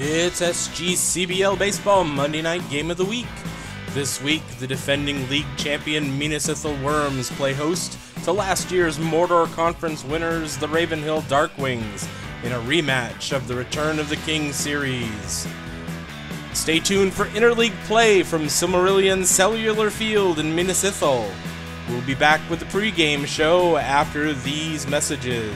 It's SGCBL Baseball Monday Night Game of the Week. This week, the defending league champion Minas Ithil Wyrms play host to last year's Mordor Conference winners, the Ravenhill Darkwings, in a rematch of the Return of the King series. Stay tuned for interleague play from Silmarillion Cellular Field in Minas Ithil. We'll be back with the pregame show after these messages.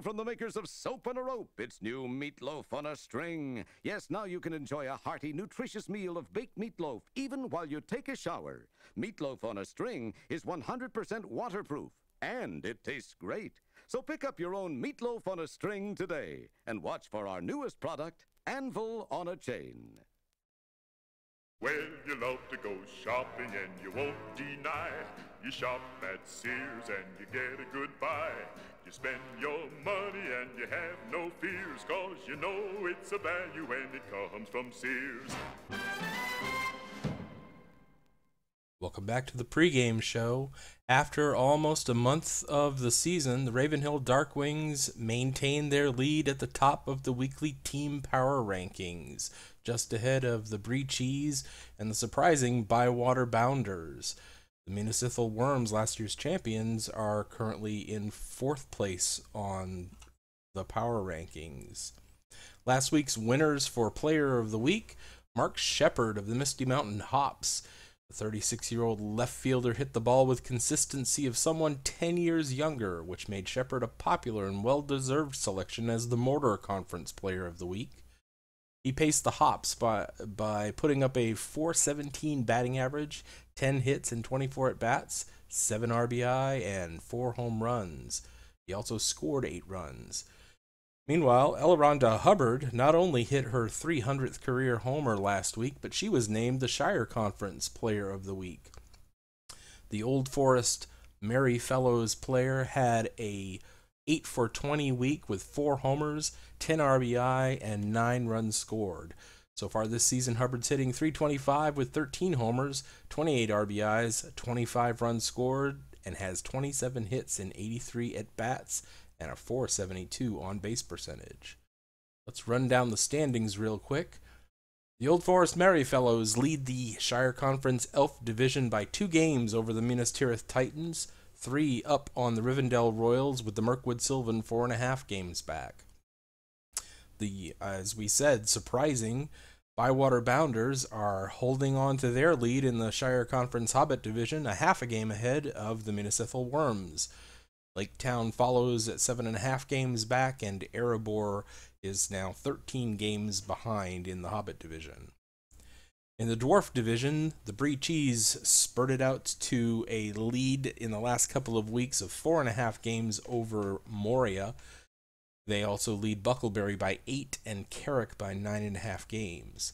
From the makers of Soap on a Rope, it's new meatloaf on a string. Yes, now you can enjoy a hearty, nutritious meal of baked meatloaf even while you take a shower. Meatloaf on a string is 100% waterproof, and it tastes great. So pick up your own meatloaf on a string today and watch for our newest product, Anvil on a Chain. Well, you love to go shopping and you won't deny. You shop at Sears and you get a good buy. You spend your money and you have no fears, 'cause you know it's a value when it comes from Sears. Welcome back to the pregame show. After almost a month of the season, the Ravenhill Darkwings maintain their lead at the top of the weekly team power rankings, just ahead of the Breechies and the surprising Bywater Bounders. The Minas Ithil Wyrms, last year's champions, are currently in 4th place on the power rankings. Last week's winners for Player of the Week, Mark Shepard of the Misty Mountain Hops. The 36-year-old left fielder hit the ball with consistency of someone 10 years younger, which made Shepard a popular and well-deserved selection as the Mordor Conference Player of the Week. He paced the Hops by putting up a .417 batting average, 10 hits and 24 at-bats, 7 RBI, and 4 home runs. He also scored 8 runs. Meanwhile, Elronda Hubbard not only hit her 300th career homer last week, but she was named the Shire Conference Player of the Week. The Old Forest Merry Fellows player had a 8-for-20 week with 4 homers, 10 RBI, and 9 runs scored. So far this season, Hubbard's hitting .325 with 13 homers, 28 RBIs, 25 runs scored, and has 27 hits in 83 at-bats and a .472 on-base percentage. Let's run down the standings real quick. The Old Forest Merry Fellows lead the Shire Conference Elf Division by 2 games over the Minas Tirith Titans, 3 up on the Rivendell Royals, with the Mirkwood Sylvan 4.5 games back. The, as we said, surprising Bywater Bounders are holding on to their lead in the Shire Conference Hobbit Division, a half a game ahead of the Minas Ithil Wyrms. Laketown follows at 7.5 games back, and Erebor is now 13 games behind in the Hobbit Division. In the Dwarf Division, the Breechies spurted out to a lead in the last couple of weeks of 4.5 games over Moria. They also lead Buckleberry by 8 and Carrick by 9.5 games.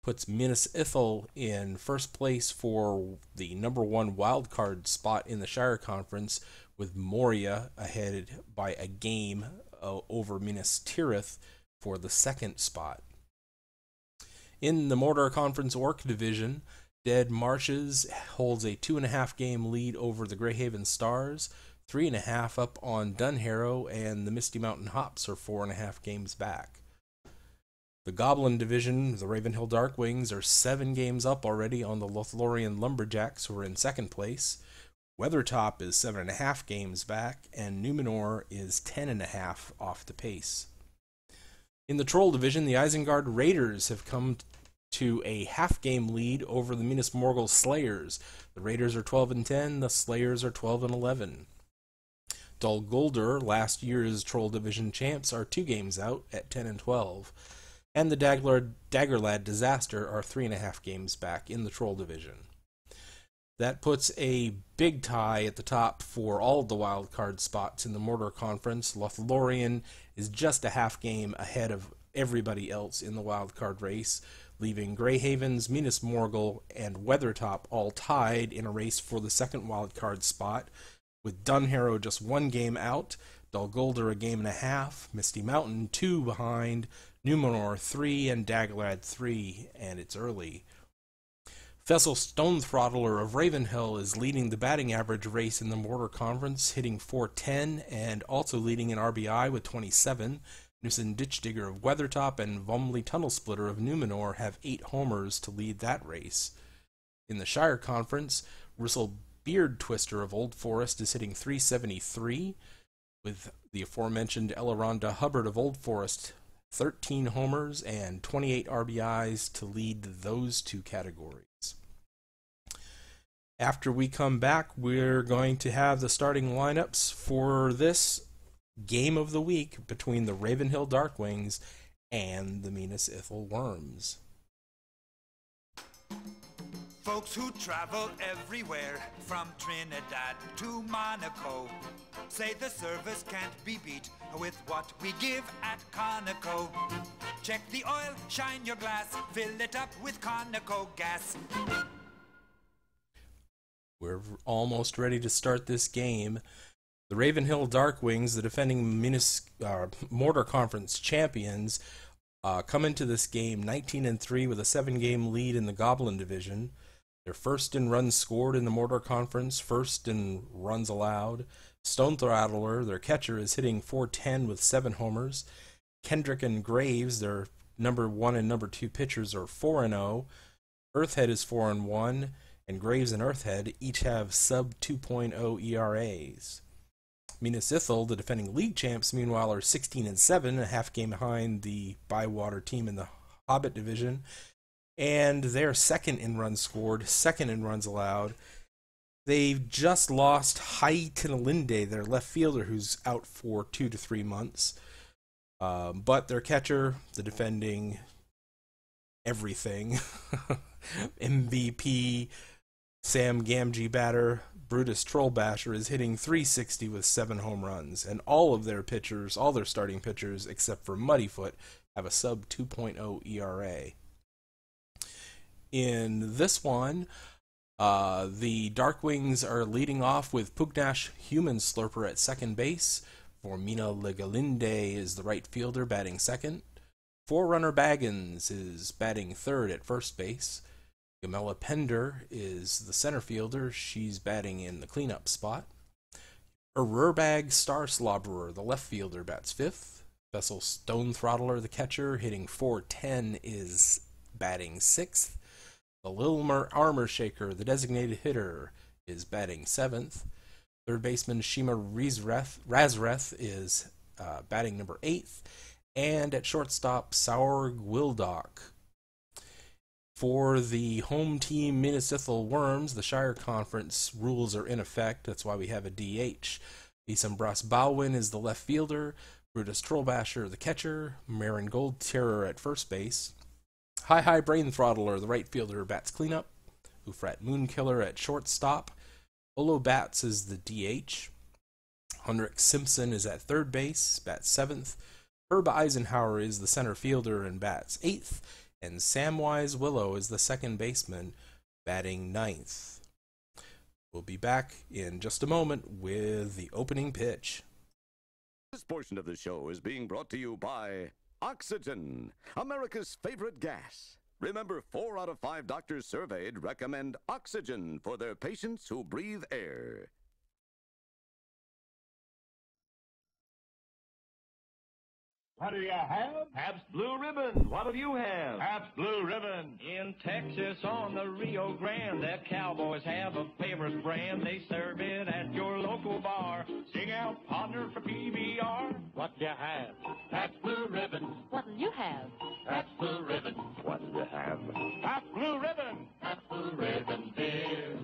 Puts Minas Ithil in first place for the number 1 wildcard spot in the Shire Conference, with Moria ahead by a game over Minas Tirith for the 2nd spot. In the Mordor Conference Orc Division, Dead Marshes holds a 2.5 game lead over the Greyhaven Stars, 3.5 up on Dunharrow, and the Misty Mountain Hops are 4.5 games back. The Goblin Division, the Ravenhill Darkwings, are 7 games up already on the Lothlorien Lumberjacks, who are in 2nd place. Weathertop is 7.5 games back, and Numenor is 10.5 off the pace. In the Troll Division, the Isengard Raiders have come to a half-game lead over the Minas Morgul Slayers. The Raiders are 12-10, the Slayers are 12-11. Dol Guldur, last year's Troll Division champs, are 2 games out at 10-12. And the Daggerlad Disaster are 3.5 games back in the Troll Division. That puts a big tie at the top for all of the wildcard spots in the Mordor Conference. Lothlorien is just a half game ahead of everybody else in the wildcard race, leaving Greyhavens, Minas Morgul, and Weathertop all tied in a race for the 2nd wildcard spot, with Dunharrow just 1 game out, Dol Guldur a game and a half, Misty Mountain 2 behind, Numenor 3, and Daggerlad 3, and it's early. Fessel Stonethrottler of Ravenhill is leading the batting average race in the Mordor Conference, hitting .410 and also leading in RBI with 27. Newson Ditchdigger of Weathertop and Vomley Tunnel Splitter of Numenor have 8 homers to lead that race. In the Shire Conference, Russell Beard Twister of Old Forest is hitting .373, with the aforementioned Elronda Hubbard of Old Forest 13 homers and 28 RBIs to lead those 2 categories. After we come back, we're going to have the starting lineups for this game of the week between the Ravenhill Darkwings and the Minas Ithil Wyrms. Folks who travel everywhere, from Trinidad to Monaco, say the service can't be beat with what we give at Conoco. Check the oil, shine your glass, fill it up with Conoco gas. We're almost ready to start this game. The Ravenhill Darkwings, the defending Mortar Conference champions, come into this game 19-3 with a 7-game lead in the Goblin Division. They're first in runs scored in the Mortar Conference, first in runs allowed. Stone Throttler, their catcher, is hitting .410 with 7 homers. Kendrick and Graves, their number 1 and number 2 pitchers, are 4-0. Earthhead is 4-1, and Graves and Earthhead each have sub 2.0 ERAs. Minas Ithil, the defending league champs, meanwhile, are 16-7, a half game behind the Bywater team in the Hobbit Division. And they're second in runs scored, second in runs allowed. They've just lost Hai Tinalinde, their left fielder, who's out for 2 to 3 months. But their catcher, the defending everything, MVP, Sam Gamgee batter, Brutus Trollbasher, is hitting .360 with 7 home runs. And all of their pitchers, all their starting pitchers, except for Muddyfoot, have a sub 2.0 ERA. In this one, the Darkwings are leading off with Pugnash Human Slurper at second base. Formina Legalinde is the right fielder, batting second. Forerunner Baggins is batting third at first base. Gamela Pender is the center fielder. She's batting in the cleanup spot. Rurbag Star Slobberer, the left fielder, bats fifth. Vessel Stone Throttler, the catcher, hitting .410, is batting sixth. The Lilmer Armor Shaker, the designated hitter, is batting seventh. Third baseman Shima Razreth is batting number 8th. And at shortstop, Saur Gwildok. For the home team Minas Ithil Wyrms, the Shire Conference rules are in effect. That's why we have a DH. Isambras Baldwin is the left fielder. Brutus Trollbasher, the catcher. Marin Gold Terror at first base. Hi Brain Throttler, the right fielder, bats cleanup. Ufrat Moonkiller at shortstop. Olo Bats is the DH. Henrik Simpson is at third base, bats 7th. Herb Eisenhower is the center fielder and bats 8th. And Samwise Willow is the second baseman, batting 9th. We'll be back in just a moment with the opening pitch. This portion of the show is being brought to you by Oxygen, America's favorite gas. Remember, 4 out of 5 doctors surveyed recommend Oxygen for their patients who breathe air. What do you have? Pabst Blue Ribbon. What'll you have? Pabst Blue Ribbon. In Texas on the Rio Grande, the Cowboys have a favorite brand. They serve it at your local bar. Sing out, partner, for PBR. What do you have? Pabst Blue Ribbon. What'll you have? Pabst Blue Ribbon. What do you have? Pabst Blue Ribbon. Pabst Blue Ribbon beer.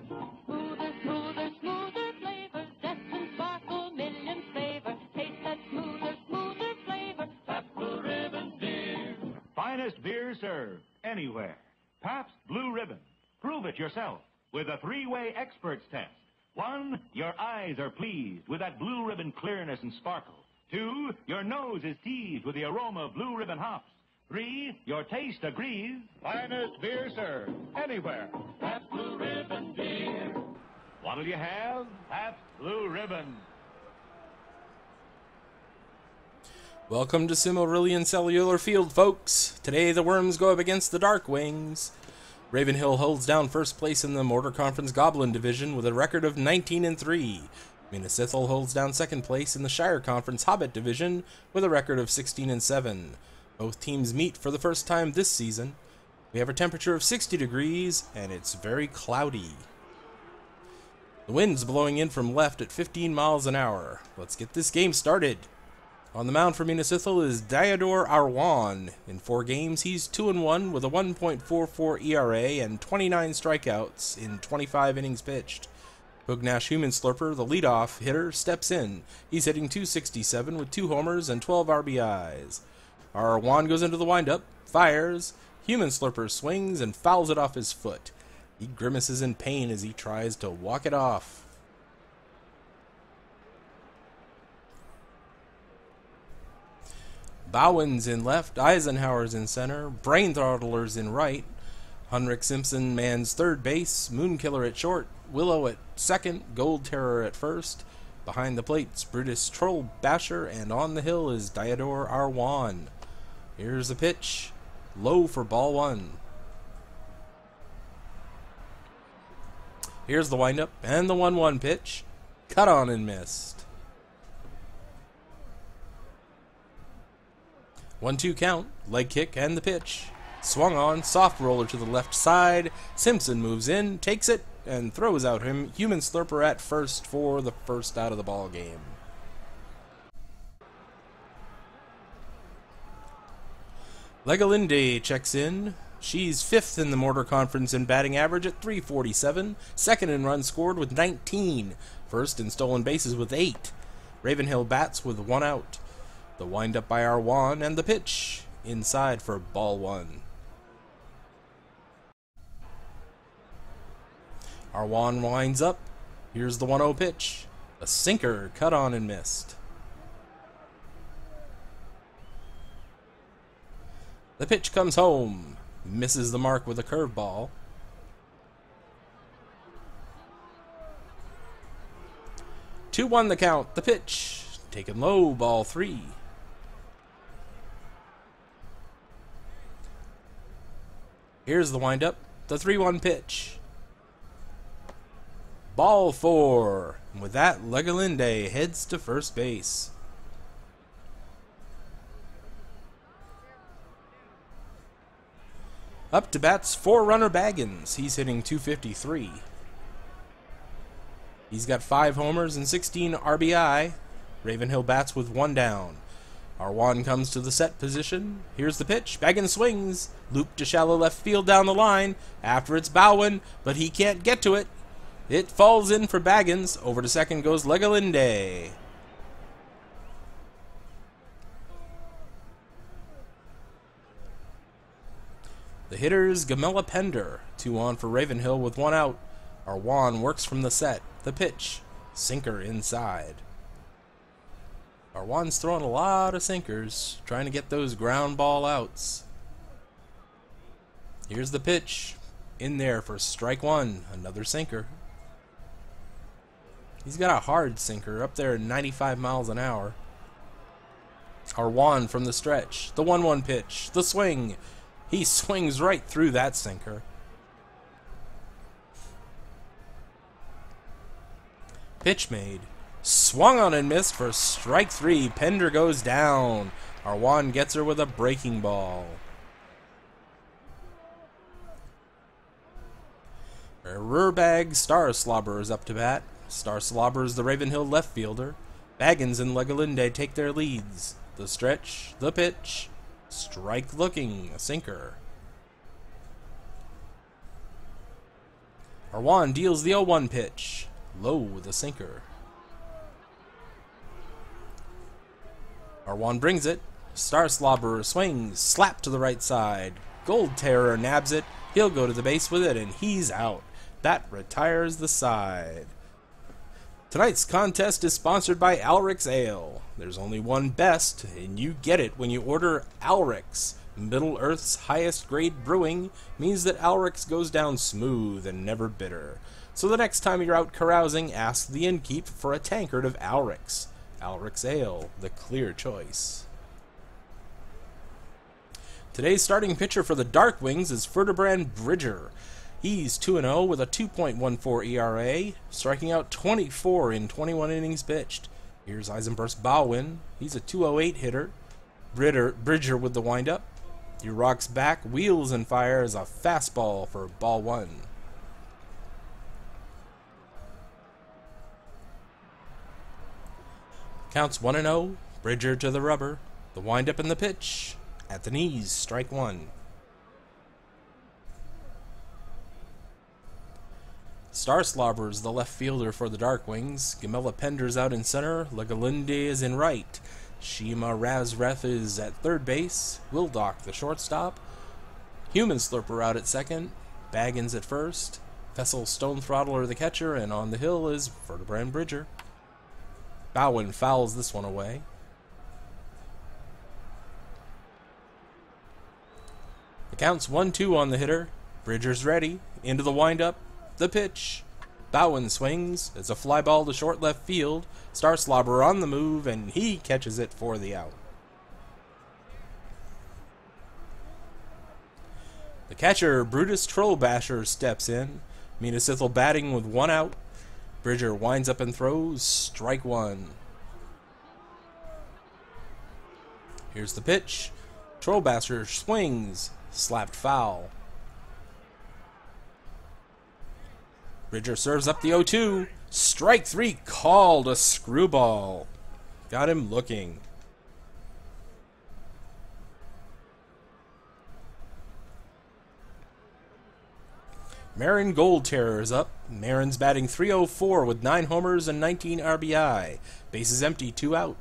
Smoother, smoother, smoother flavor. Zest and sparkle, million flavor. Taste that smoother, smoother flavor. Pabst Blue Ribbon beer. Finest beer served anywhere. Pabst Blue Ribbon. Prove it yourself with a 3-way experts test. 1, your eyes are pleased with that Blue Ribbon clearness and sparkle. 2, your nose is teased with the aroma of Blue Ribbon hops. 3, your taste agrees. Finest beer served anywhere. Pabst Blue Ribbon beer. What'll you have? Pabst Blue Ribbon. Welcome to Silmarillion Cellular Field, folks. Today the Worms go up against the Darkwings. Ravenhill holds down first place in the Mortar Conference Goblin Division with a record of 19-3. Minas Ithil holds down second place in the Shire Conference Hobbit Division with a record of 16-7. Both teams meet for the first time this season. We have a temperature of 60 degrees, and it's very cloudy. The wind's blowing in from left at 15 miles an hour. Let's get this game started. On the mound for Minas Ithil is Diodor Arwan. In 4 games, he's 2-1 with a 1.44 ERA and 29 strikeouts in 25 innings pitched. Bugnash Human Slurper, the leadoff hitter, steps in. He's hitting .267 with 2 homers and 12 RBIs. Arwan goes into the windup, fires. Human Slurper swings and fouls it off his foot. He grimaces in pain as he tries to walk it off. Bowen's in left, Eisenhower's in center, Brainthrottler's in right. Hunrick Simpson mans third base, Moonkiller at short, Willow at second, Gold Terror at first. Behind the plates, Brutus Troll Basher, and on the hill is Diodor Arwan. Here's the pitch. Low for ball 1. Here's the windup and the 1-1 pitch. Cut on and missed. 1-2 count, leg kick and the pitch. Swung on, soft roller to the left side. Simpson moves in, takes it, and throws out him. Human Slurper at first for the first out of the ball game. Legalinde checks in. She's 5th in the Mortar Conference in batting average at .347, 2nd in runs scored with 19, 1st in stolen bases with 8. Ravenhill bats with 1 out. The windup by Arwan and the pitch inside for ball 1. Arwan winds up. Here's the 1-0 pitch. A sinker cut on and missed. The pitch comes home. Misses the mark with a curveball. Two 2-1 the count. The pitch. Taken low, ball 3. Here's the windup. The 3-1 pitch. Ball 4. And with that, Legalinde heads to first base. Up to bats, 4-runner Baggins. He's hitting .253. He's got 5 homers and 16 RBI. Ravenhill bats with 1 down. Arwan comes to the set position. Here's the pitch. Baggins swings. Loop to shallow left field down the line. After it's Bowen, but he can't get to it. It falls in for Baggins. Over to second goes Legalinde. The hitters, Gamella Pender. 2 on for Ravenhill with 1 out. Arwan works from the set. The pitch. Sinker inside. Arwan's throwing a lot of sinkers, trying to get those ground ball outs. Here's the pitch. In there for strike 1. Another sinker. He's got a hard sinker up there at 95 miles an hour. Arwan from the stretch. The 1-1 pitch. The swing. He swings right through that sinker. Pitch made. Swung on and missed for strike 3. Pender goes down. Arwan gets her with a breaking ball. Rurbag Star Slobber is up to bat. Star Slobber is the Ravenhill left fielder. Baggins and Legalinde take their leads. The stretch, the pitch. Strike looking, a sinker. Arwan deals the 0-1 pitch. Low with a sinker. Arwan brings it. Star Slobber swings, slap to the right side. Gold Terror nabs it. He'll go to the base with it, and he's out. That retires the side. Tonight's contest is sponsored by Alric's Ale. There's only one best, and you get it when you order Alric's. Middle Earth's highest grade brewing means that Alric's goes down smooth and never bitter. So the next time you're out carousing, ask the innkeep for a tankard of Alric's. Alric's Ale, the clear choice. Today's starting pitcher for the Darkwings is Ferdinand Bridger. He's 2-0 with a 2.14 ERA, striking out 24 in 21 innings pitched. Here's Eisenberg's Baldwin. He's a 208 hitter. Bridger with the windup. He rocks back, wheels and fires a fastball for ball one. Counts 1-0. Bridger to the rubber. The windup and the pitch. At the knees, strike one. Starslobber's the left fielder for the Darkwings. Gamella Pender's out in center. Legalinde is in right. Shima Razreth is at third base. Wildock, the shortstop. Human Slurper out at second. Baggins at first. Fessel Stonethrottler the catcher. And on the hill is Vertebrand Bridger. Bowen fouls this one away. The count's 1-2 on the hitter. Bridger's ready. Into the windup. The pitch. Bowen swings. It's a fly ball to short left field. Starslobber on the move, and he catches it for the out. The catcher, Brutus Trollbasher, steps in. Minas Ithil batting with one out. Bridger winds up and throws. Strike one. Here's the pitch. Trollbasher swings. Slapped foul. Bridger serves up the 0-2. Strike three called a screwball. Got him looking. Marin Gold Terror is up. Marin's batting .304 with 9 homers and 19 RBI. Bases empty, 2 out.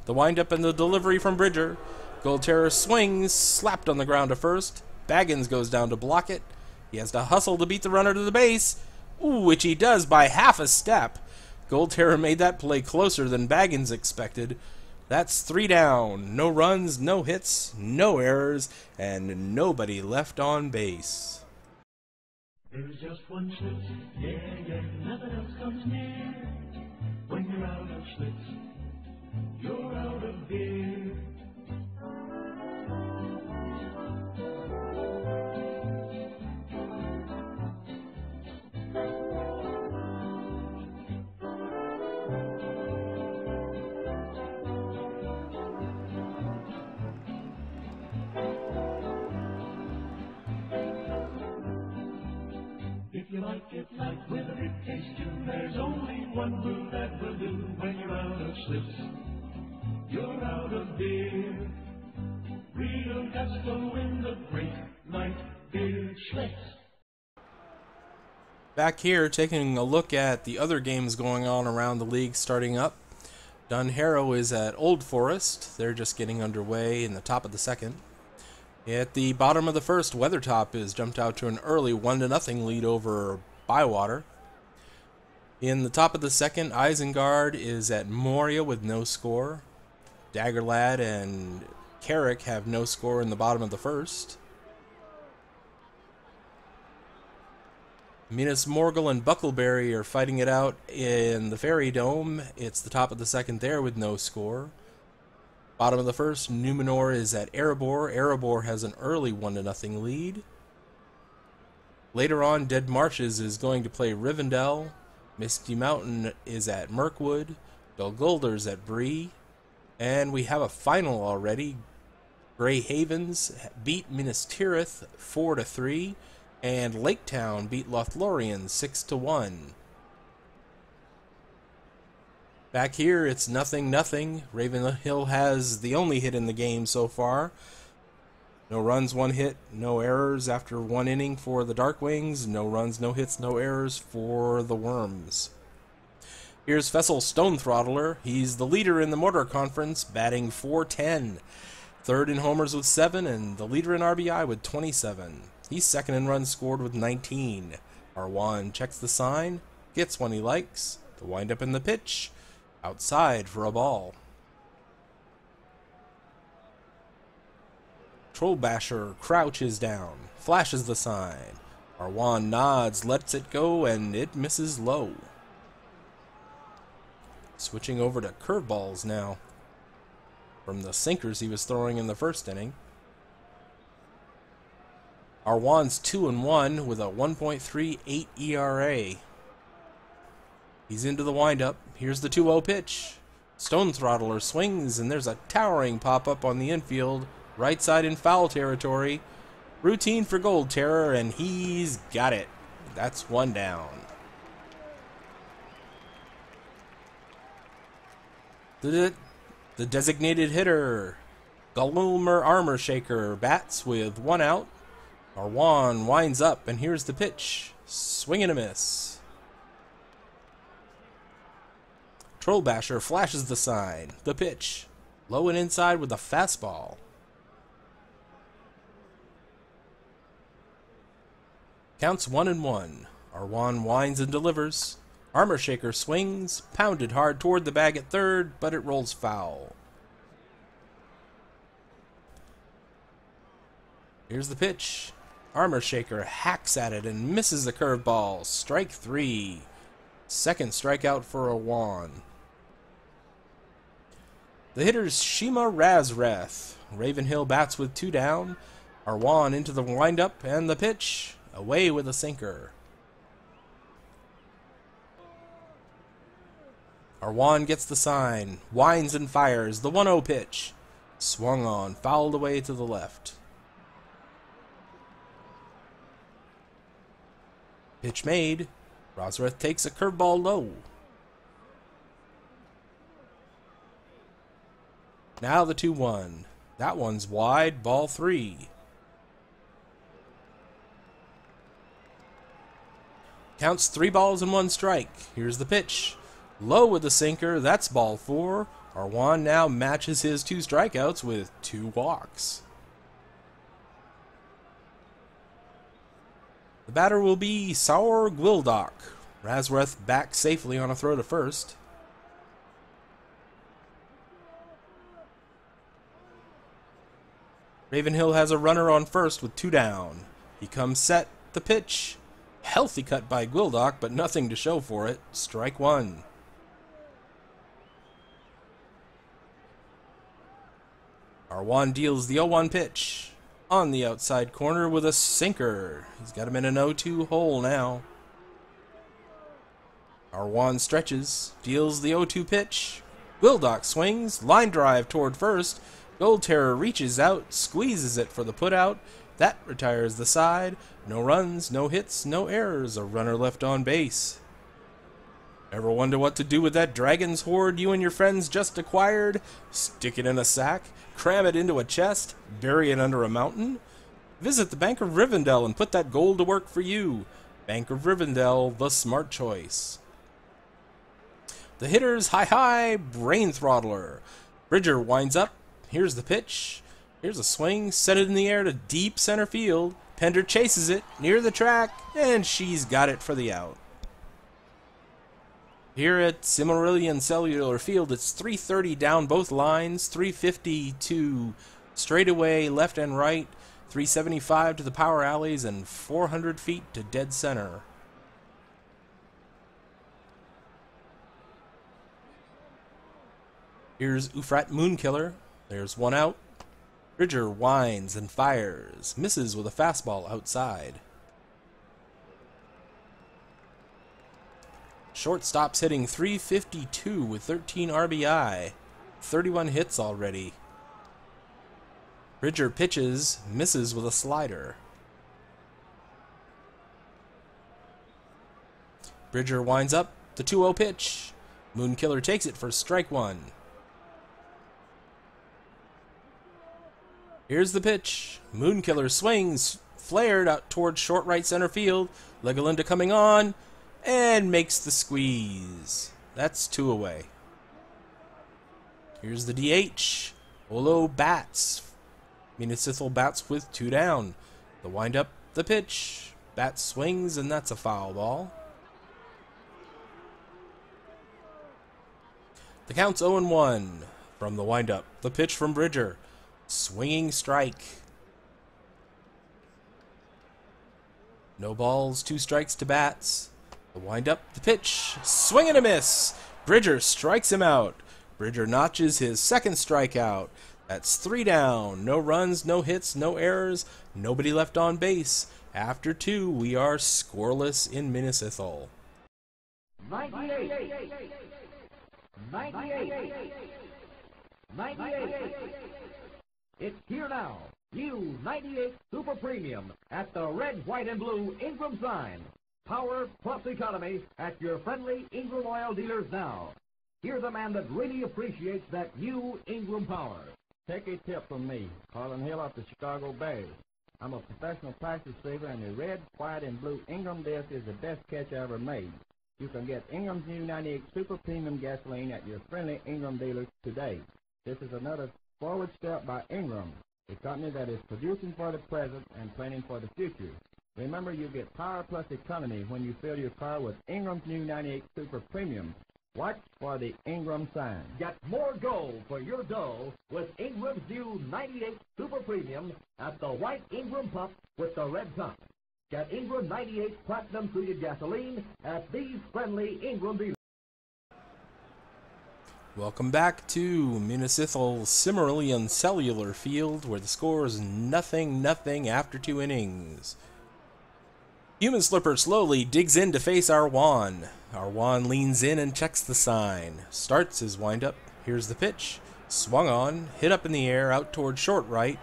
The windup and the delivery from Bridger. Gold Terror swings, slapped on the ground to first. Baggins goes down to block it. He has to hustle to beat the runner to the base. Ooh, which he does by half a step. Gold Terror made that play closer than Baggins expected. That's 3 down. No runs, no hits, no errors, and nobody left on base. There's just one Schlitz, yeah, yeah, nothing else comes near. When you're out of Schlitz, you're out of beer. If you like it light with a big taste too, there's only one brew that will do. When you're out of Schlitz, you're out of beer. Real gusto in the great light beer Schlitz. Back here, taking a look at the other games going on around the league starting up. Dunharrow is at Old Forest. They're just getting underway in the top of the second. At the bottom of the first, Weathertop is jumped out to an early 1-0 lead over Bywater. In the top of the second, Isengard is at Moria with no score. Daggerlad and Carrick have no score in the bottom of the first. Minas Morgul and Buckleberry are fighting it out in the Fairy Dome. It's the top of the second there with no score. Bottom of the first, Numenor is at Erebor. Erebor has an early 1-0 lead. Later on, Dead Marshes is going to play Rivendell. Misty Mountain is at Mirkwood. Dulgulder's at Bree. And we have a final already. Grey Havens beat Minas Tirith 4-3. And Laketown beat Lothlorien 6-1. Back here, it's 0-0. Ravenhill has the only hit in the game so far. No runs, 1 hit, no errors after 1 inning for the Darkwings. No runs, no hits, no errors for the Worms. Here's Fessel Stonethrottler. He's the leader in the Mortar Conference, batting .410. Third in homers with 7, and the leader in RBI with 27. He's second in runs scored with 19. Arwan checks the sign, gets one he likes. The windup in the pitch. Outside for a ball. Trollbasher crouches down, flashes the sign. Arwan nods, lets it go, and it misses low. Switching over to curveballs now. From the sinkers he was throwing in the first inning. Our Juan's 2-1 with a 1.38 ERA. He's into the windup. Here's the 2-0 pitch. Stone Throttler swings, and there's a towering pop-up on the infield. Right side in foul territory. Routine for Gold Terror, and he's got it. That's one down. The designated hitter, Gulmer Armor Shaker, bats with one out. Our Juan winds up, and here's the pitch. Swing and a miss. Troll Basher flashes the sign. The pitch. Low and inside with a fastball. Counts 1-1. Our Juan winds and delivers. Armor Shaker swings, pounded hard toward the bag at third, but it rolls foul. Here's the pitch. Armor Shaker hacks at it and misses the curveball. Strike 3. Second strikeout for a Juan. The hitter's Shima Razreth. Ravenhill bats with 2 down. Our Juan into the windup and the pitch. Away with a sinker. Our Juan gets the sign. Winds and fires. The 1-0 pitch. Swung on. Fouled away to the left. Pitch made. Razreth takes a curveball low. Now the 2-1. That one's wide. Ball 3. Counts 3 balls and 1 strike. Here's the pitch. Low with the sinker. That's ball 4. Our Juan now matches his 2 strikeouts with 2 walks. The batter will be Saur Gwildok. Razreth back safely on a throw to first. Ravenhill has a runner on first with 2 down. He comes set. The pitch. Healthy cut by Gwildok, but nothing to show for it. Strike 1. Our Juan deals the 0-1 pitch. On the outside corner with a sinker. He's got him in an 0-2 hole now. Our Juan stretches. Deals the 0-2 pitch. Gwildok swings. Line drive toward first. Gold Terror reaches out. Squeezes it for the putout. That retires the side. No runs, no hits, no errors. A runner left on base. Ever wonder what to do with that dragon's hoard you and your friends just acquired? Stick it in a sack, cram it into a chest, bury it under a mountain? Visit the Bank of Rivendell and put that gold to work for you. Bank of Rivendell, the smart choice. The hitter's high, brain throttler. Bridger winds up. Here's the pitch. Here's a swing, set it in the air to deep center field. Pender chases it near the track, and she's got it for the out. Here at Silmarillion Cellular Field, it's 330 down both lines, 350 to straightaway left and right, 375 to the power alleys, and 400 feet to dead center. Here's Ufrat Moonkiller. There's one out. Bridger winds and fires, misses with a fastball outside. Shortstop's hitting .352 with 13 RBI, 31 hits already. Bridger pitches, misses with a slider. Bridger winds up, the 2-0 pitch. Moonkiller takes it for strike 1. Here's the pitch. Moonkiller swings, flared out towards short right center field. Legolinda coming on, and makes the squeeze. That's 2 away. Here's the DH. Olo bats. Minas Ithil bats with 2 down. The windup, the pitch. Bat swings, and that's a foul ball. The count's 0-1 from the windup. The pitch from Bridger. Swinging strike. No balls, 2 strikes to bats. The windup, the pitch. Swing and a miss. Bridger strikes him out. Bridger notches his second strikeout. That's 3 down. No runs, no hits, no errors, nobody left on base. After 2, we are scoreless in Minas Ithil. 98. 98. 98. It's here now. New 98 Super Premium at the red, white, and blue Ingram sign. Power plus economy at your friendly Ingram oil dealers now. Here's a man that really appreciates that new Ingram power. Take a tip from me, Harlan Hill of the Chicago Bears. I'm a professional practice saver, and the red, white, and blue Ingram disc is the best catch I ever made. You can get Ingram's new 98 Super Premium gasoline at your friendly Ingram dealers today. This is another forward step by Ingram, a company that is producing for the present and planning for the future. Remember, you get power plus economy when you fill your car with Ingram's new 98 Super Premium. Watch for the Ingram sign. Get more gold for your dough with Ingram's new 98 Super Premium at the white Ingram pump with the red top. Get Ingram 98 Platinum Treated Gasoline at these friendly Ingram dealers. Welcome back to Minas Ithil Silmarillion Cellular Field, where the score is 0-0 after 2 innings. Human Slipper slowly digs in to face Arwan. Arwan leans in and checks the sign. Starts his windup. Here's the pitch. Swung on, hit up in the air, out toward short right.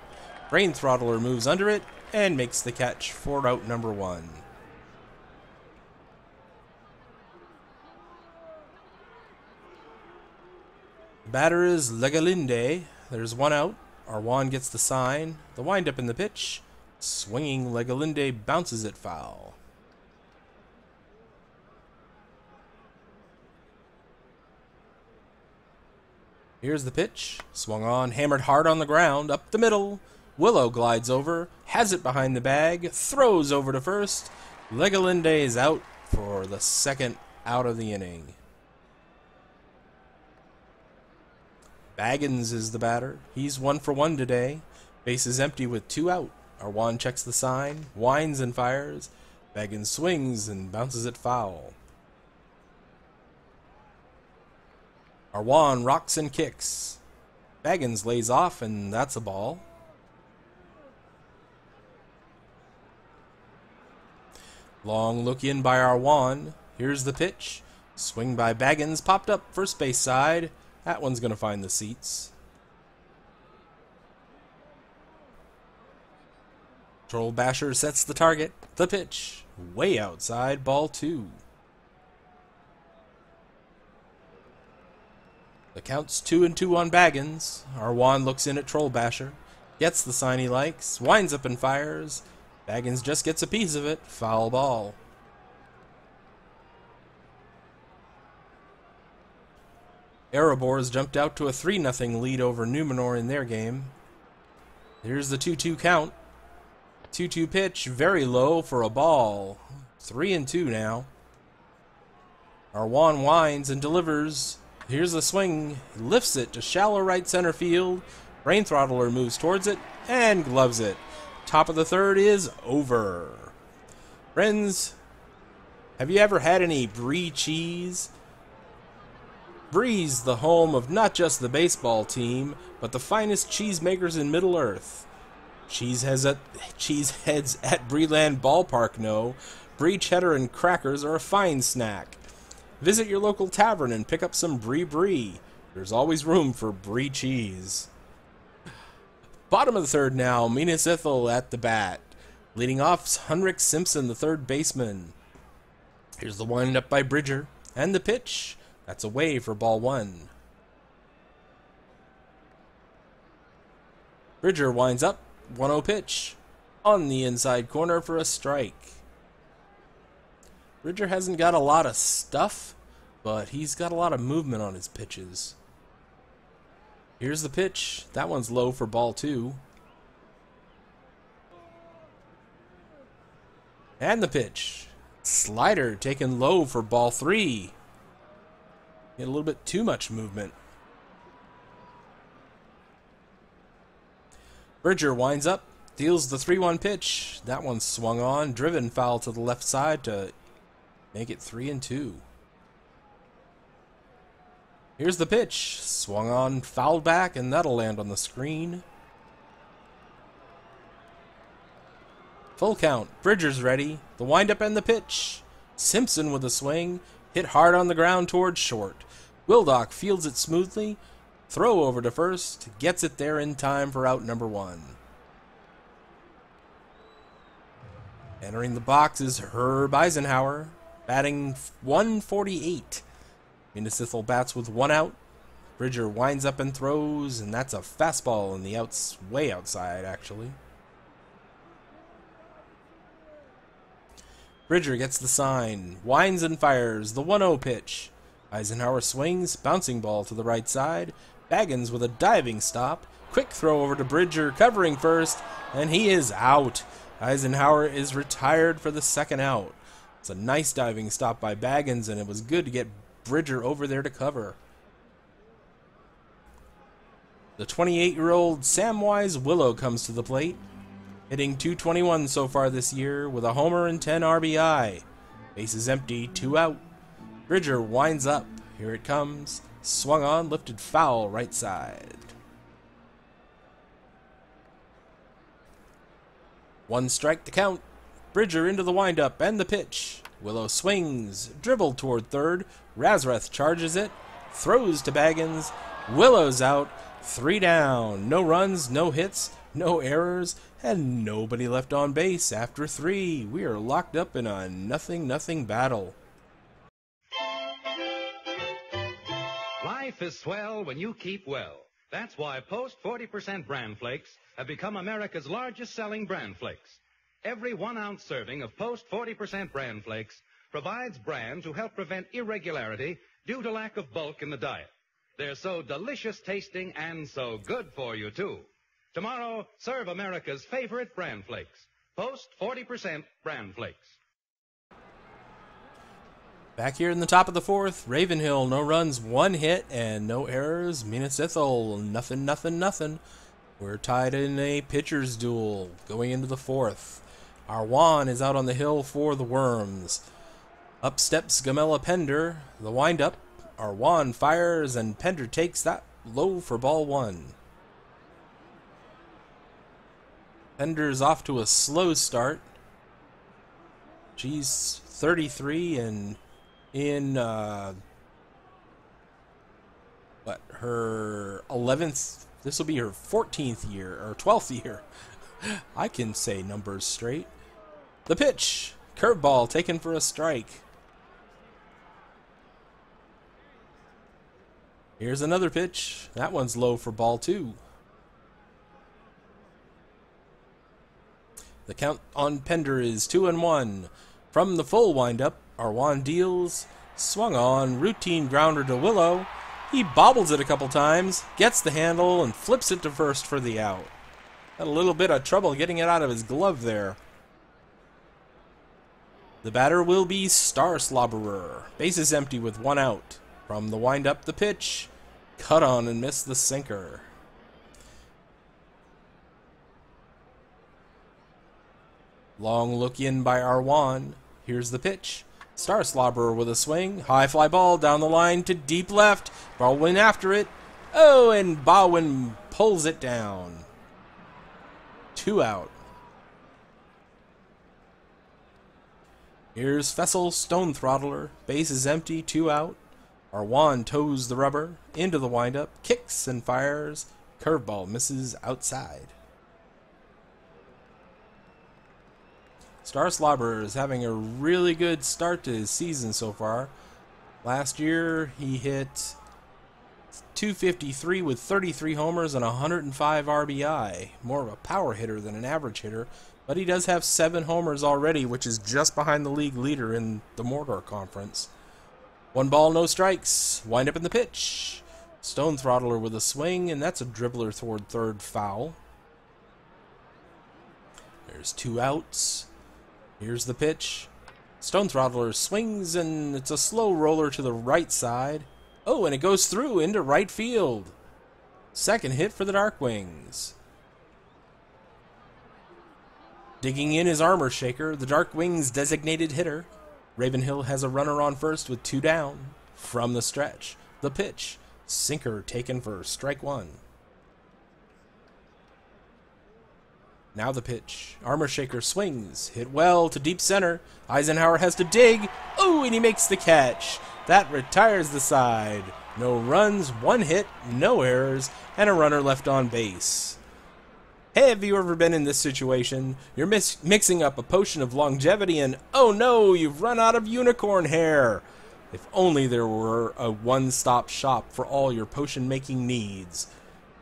Brain Throttler moves under it and makes the catch for out number 1. Batter is Legalinde. There's 1 out. Arwan gets the sign. The windup in the pitch. Swinging Legalinde bounces it foul. Here's the pitch. Swung on, hammered hard on the ground, up the middle. Willow glides over, has it behind the bag, throws over to first. Legalinde is out for the second out of the inning. Baggins is the batter. He's 1 for 1 today. Base is empty with 2 out. Arwan checks the sign, winds and fires. Baggins swings and bounces it foul. Arwan rocks and kicks. Baggins lays off, and that's a ball. Long look in by Arwan. Here's the pitch. Swing by Baggins, popped up first base side. That one's going to find the seats. Troll Basher sets the target. The pitch. Way outside, ball 2. The count's 2-2 on Baggins. Arwan looks in at Troll Basher. Gets the sign he likes. Winds up and fires. Baggins just gets a piece of it. Foul ball. Erebors jumped out to a 3-0 lead over Numenor in their game. Here's the 2-2 count. 2-2 pitch, very low for a ball. 3-2 now. Arwan winds and delivers. Here's the swing. He lifts it to shallow right center field. Brain Throttler moves towards it and gloves it. Top of the third is over. Friends, have you ever had any Brie cheese? Brie's the home of not just the baseball team, but the finest cheesemakers in Middle-earth. Cheeseheads at Breeland Ballpark know Brie cheddar and crackers are a fine snack. Visit your local tavern and pick up some Brie. There's always room for Brie cheese. Bottom of the third now, Minas Ithil at the bat. Leading off, Henrik Simpson, the third baseman. Here's the windup by Bridger. And the pitch. That's away for ball 1. Bridger winds up. 1-0 pitch. On the inside corner for a strike. Bridger hasn't got a lot of stuff, but he's got a lot of movement on his pitches. Here's the pitch. That one's low for ball 2. And the pitch. Slider taken low for ball 3. Get a little bit too much movement. Bridger winds up, deals the 3-1 pitch. That one's swung on, driven foul to the left side to make it 3-2. Here's the pitch. Swung on, fouled back, and that'll land on the screen. Full count. Bridger's ready. The windup and the pitch. Simpson with a swing. Hit hard on the ground towards short. Wildock fields it smoothly. Throw over to first. Gets it there in time for out number 1. Entering the box is Herb Eisenhower, batting 148. Minas Ithil bats with 1 out. Bridger winds up and throws, and that's a fastball in the way outside, actually. Bridger gets the sign, winds and fires the 1-0 pitch. Eisenhower swings, bouncing ball to the right side. Baggins with a diving stop. Quick throw over to Bridger, covering first, and he is out. Eisenhower is retired for the 2nd out. It's a nice diving stop by Baggins, and it was good to get Bridger over there to cover. The 28-year-old Samwise Willow comes to the plate, hitting .221 so far this year with a homer and 10 RBI. Base is empty, 2 out. Bridger winds up. Here it comes. Swung on, lifted foul right side. 1 strike to count. Bridger into the windup and the pitch. Willow swings, dribbled toward third. Razrath charges it, throws to Baggins. Willow's out, 3 down. No runs, no hits, no errors, and nobody left on base after 3. We are locked up in a 0-0 battle. Life is swell when you keep well. That's why Post 40% Bran Flakes have become America's largest selling Bran Flakes. Every 1-ounce serving of Post 40% Bran Flakes provides bran to help prevent irregularity due to lack of bulk in the diet. They're so delicious tasting and so good for you, too. Tomorrow, serve America's favorite Bran Flakes. Post 40% Bran Flakes. Back here in the top of the 4th, Ravenhill, no runs, 1 hit, and no errors. Minas Ithil, nothing. We're tied in a pitcher's duel going into the 4th. Arwan is out on the hill for the Wyrms. Up steps Gamela Pender. The windup. Arwan fires, and Pender takes that low for ball 1. Pender's off to a slow start. She's 33 and in her 11th, this will be her 14th year or 12th year. I can say numbers straight. The pitch, curveball taken for a strike. Here's another pitch. That one's low for ball 2. The count on Pender is 2-1. From the full windup, Arwan deals, swung on, routine grounder to Willow. He bobbles it a couple times, gets the handle, and flips it to first for the out. Had a little bit of trouble getting it out of his glove there. The batter will be Star Slobberer. Base is empty with 1 out. From the windup, the pitch. Cut on and missed the sinker. Long look in by Arwan. Here's the pitch. Star Slobberer with a swing. High fly ball down the line to deep left. Baldwin after it. Oh, and Baldwin pulls it down. 2 out. Here's Fessel Stone Throttler. Base is empty. 2 out. Arwan toes the rubber. Into the windup. Kicks and fires. Curveball misses outside. Star Slobberer is having a really good start to his season so far. Last year, he hit .253 with 33 homers and 105 RBI. More of a power hitter than an average hitter, but he does have 7 homers already, which is just behind the league leader in the Mordor Conference. 1 ball, no strikes. Wind up in the pitch. Stone Throttler with a swing, and that's a dribbler toward third, foul. There's 2 outs. Here's the pitch. Stone Throttler swings, and it's a slow roller to the right side. Oh, and it goes through into right field. Second hit for the Darkwings. Digging in his armor shaker, the Darkwings' designated hitter. Ravenhill has a runner on first with 2 down. From the stretch, the pitch. Sinker taken for strike one. Now the pitch. Armor Shaker swings. Hit well to deep center. Eisenhower has to dig. Oh, and he makes the catch. That retires the side. No runs, one hit, no errors, and a runner left on base. Hey, have you ever been in this situation? You're mixing up a potion of longevity and, oh no, you've run out of unicorn hair. If only there were a one-stop shop for all your potion-making needs.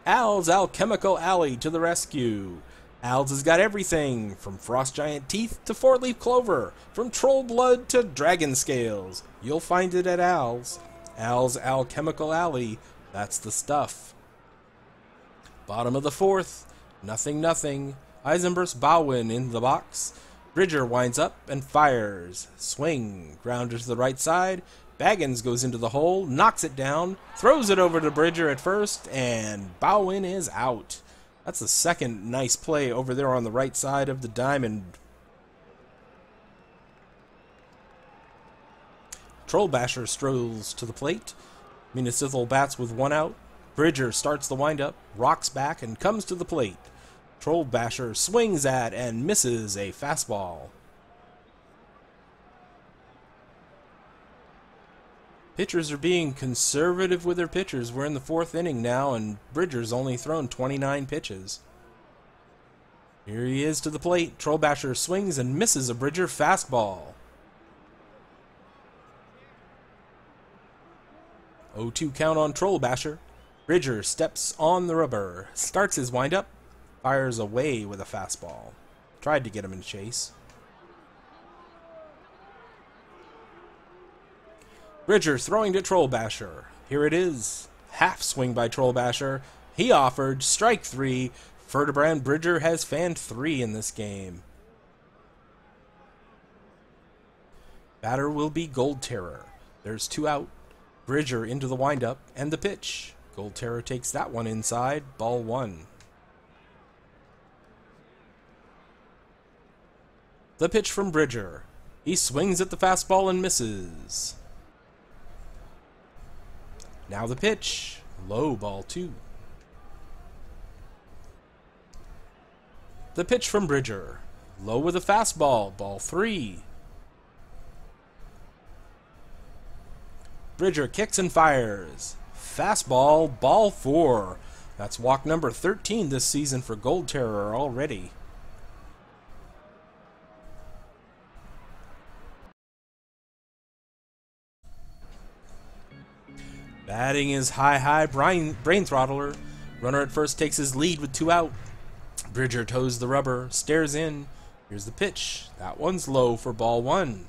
Al's Alchemical Alley to the rescue. Al's has got everything, from frost giant teeth to four-leaf clover, from troll blood to dragon scales. You'll find it at Al's. Al's Alchemical Alley, that's the stuff. Bottom of the fourth, nothing. Eisenburst Bowin in the box. Bridger winds up and fires. Swing, grounder to the right side. Baggins goes into the hole, knocks it down, throws it over to Bridger at first, and Bowin is out. That's the second nice play over there on the right side of the diamond. Trollbasher strolls to the plate. Minas Ithil bats with one out. Bridger starts the windup, rocks back, and comes to the plate. Trollbasher swings at and misses a fastball. Pitchers are being conservative with their pitchers. We're in the fourth inning now, and Bridger's only thrown 29 pitches. Here he is to the plate. Trollbasher swings and misses a Bridger fastball. 0-2 count on Trollbasher. Bridger steps on the rubber, starts his windup, fires away with a fastball. Tried to get him in chase. Bridger throwing to Trollbasher. Here it is. Half swing by Trollbasher. He offered strike three. Ferdinand Bridger has fanned 3 in this game. Batter will be Gold Terror. There's 2 out. Bridger into the windup and the pitch. Gold Terror takes that one inside. Ball 1. The pitch from Bridger. He swings at the fastball and misses. Now the pitch. Low, ball 2. The pitch from Bridger. Low with a fastball, ball 3. Bridger kicks and fires. Fastball, ball 4. That's walk number 13 this season for Gold Terror already. Batting is high, brain throttler. Runner at first takes his lead with 2 out. Bridger toes the rubber, stares in. Here's the pitch. That one's low for ball 1.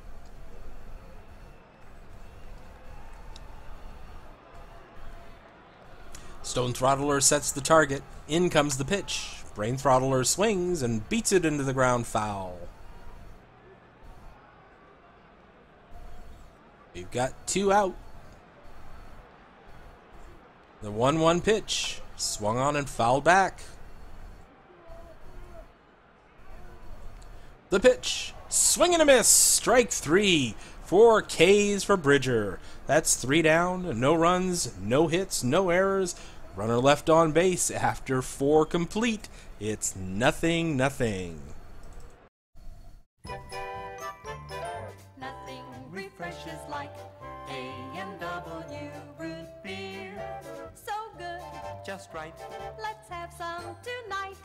Stone Throttler sets the target. In comes the pitch. Brain Throttler swings and beats it into the ground foul. We've got 2 out. The 1-1 pitch. Swung on and fouled back. The pitch. Swing and a miss. Strike 3. 4 Ks for Bridger. That's 3 down. No runs, no hits, no errors. Runner left on base after 4 complete. It's 0-0. Nothing refreshes like A&W root beer. So good, Just right. let's have some tonight.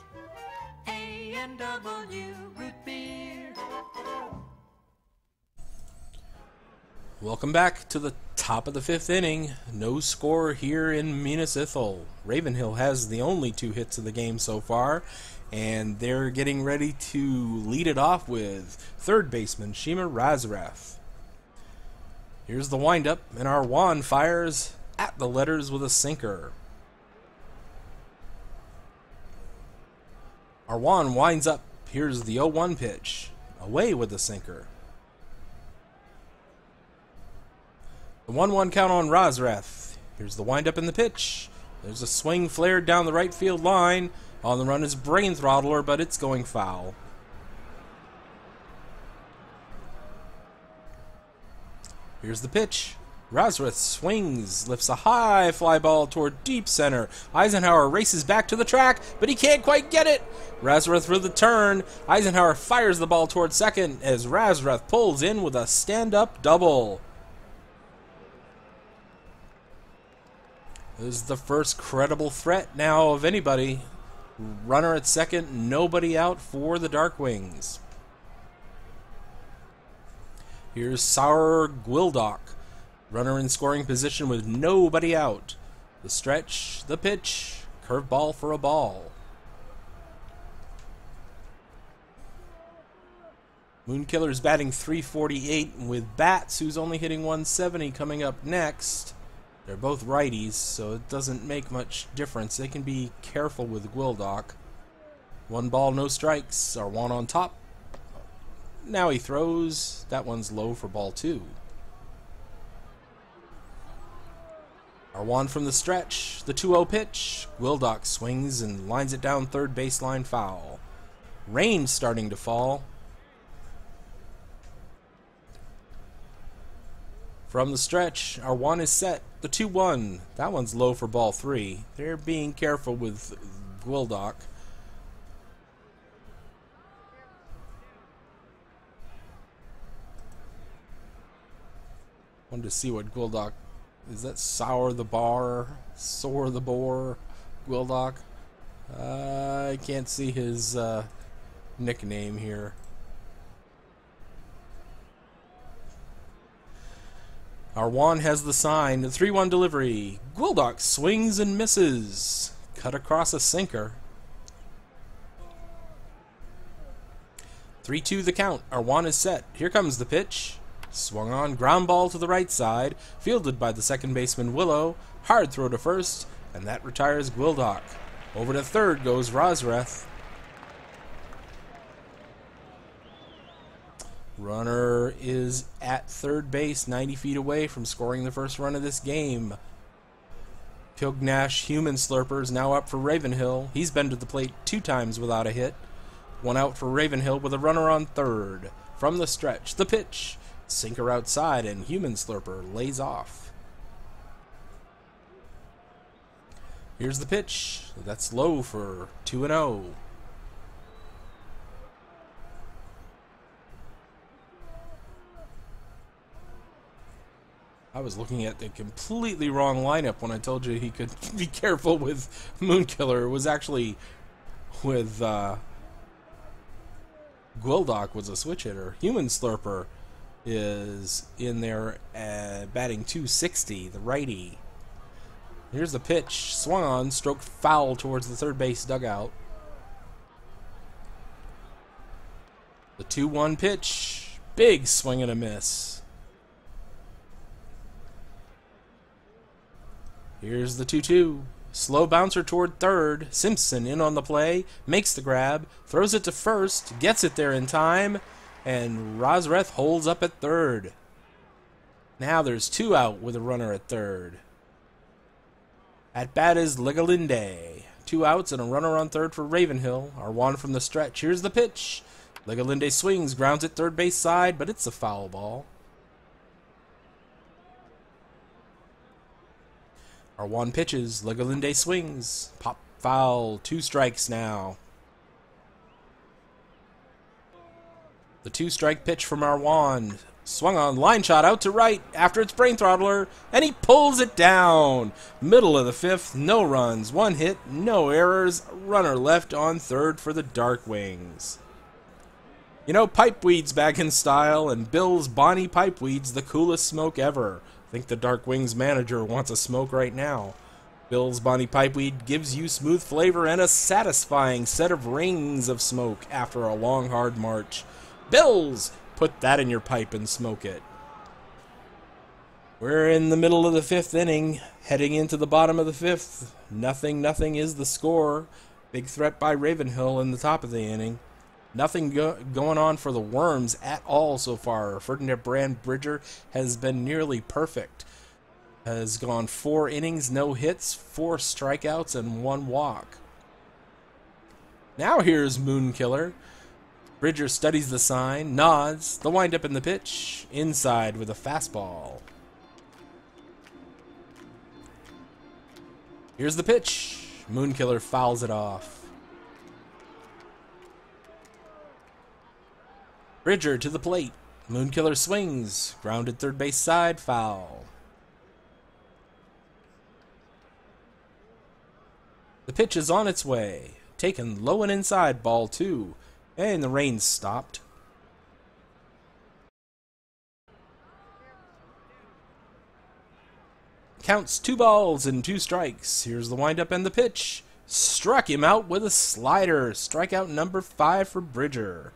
A&W root beer. Welcome back to the top of the 5th inning. No score here in Minas Ithil. Ravenhill has the only 2 hits of the game so far, and they're getting ready to lead it off with third baseman Shima Razreth. Here's the windup, and our Juan fires at the letters with a sinker. Our Juan winds up. Here's the 0-1 pitch. Away with the sinker. The 1-1 count on Razreth. Here's the windup and the pitch. There's a swing flared down the right field line. On the run is Brain Throttler, but it's going foul. Here's the pitch. Razrith swings, lifts a high fly ball toward deep center. Eisenhower races back to the track, but he can't quite get it. Razrith with the turn. Eisenhower fires the ball toward second as Razrith pulls in with a stand-up double. This is the first credible threat now of anybody. Runner at second, nobody out for the Darkwings. Here's Sour Gwildok. Runner in scoring position with nobody out. The stretch, the pitch, curveball for a ball. Moonkiller's batting .348 with Bats, who's only hitting .170, coming up next. They're both righties, so it doesn't make much difference. They can be careful with Gwildok. 1 ball, no strikes. Arwan on top. Now he throws. That one's low for ball 2. Arwan from the stretch. The 2-0 pitch. Gwildok swings and lines it down third baseline foul. Rain's starting to fall. From the stretch, Arwan is set. The 2-1. That one's low for ball 3. They're being careful with Gwildok. Wanted to see what Gwildok... Is that Sour the Bar? Soar the Boar? Gwildok? I can't see his nickname here. Arwan has the sign. The 3-1 delivery. Gwildok swings and misses. Cut across a sinker. 3-2 the count. Arwan is set. Here comes the pitch. Swung on. Ground ball to the right side. Fielded by the second baseman Willow. Hard throw to first. And that retires Gwildok. Over to third goes Razrith. Runner is at third base, 90 feet away from scoring the first run of this game. Pilgnash Human Slurper is now up for Ravenhill. He's been to the plate 2 times without a hit. 1 out for Ravenhill with a runner on third. From the stretch, the pitch. Sinker outside and Human Slurper lays off. Here's the pitch. That's low for 2-0. I was looking at the completely wrong lineup when I told you he could be careful with Moonkiller. It was actually with Gwildok was a switch hitter. Human Slurper is in there batting .260, the righty. Here's the pitch. Swung on, stroked foul towards the third base dugout. The 2-1 pitch. Big swing and a miss. Here's the 2-2. Slow bouncer toward third. Simpson in on the play. Makes the grab. Throws it to first. Gets it there in time. And Razrith holds up at third. Now there's 2 out with a runner at third. At bat is Legalinde. 2 outs and a runner on third for Ravenhill. Arwan from the stretch. Here's the pitch. Legalinde swings. Grounds it third base side, but it's a foul ball. Arwan pitches. Legalinde swings. Pop foul. 2 strikes now. The 2-strike pitch from Arwan. Swung on. Line shot out to right after it's Brain Throttler. And he pulls it down. Middle of the 5th. No runs. 1 hit. No errors. Runner left on third for the Darkwings. You know, Pipeweed's back in style. And Bill's Bonnie Pipeweed's the coolest smoke ever. I think the Darkwings manager wants a smoke right now. Bill's Bonnie Pipeweed gives you smooth flavor and a satisfying set of rings of smoke after a long, hard march. Bill's! Put that in your pipe and smoke it. We're in the middle of the 5th inning, heading into the bottom of the 5th. 0-0 is the score. Big threat by Ravenhill in the top of the inning. Nothing going on for the Worms at all so far. Ferdinand Brand Bridger has been nearly perfect. Has gone 4 innings, no hits, 4 strikeouts, and 1 walk. Now here's Moonkiller. Bridger studies the sign, nods, the windup in the pitch, inside with a fastball. Here's the pitch. Moonkiller fouls it off. Bridger to the plate. Moonkiller swings. Grounded third base side. Foul. The pitch is on its way. Taken low and inside. Ball 2. And the rain stopped. Counts 2 balls and 2 strikes. Here's the windup and the pitch. Struck him out with a slider. Strikeout number 5 for Bridger.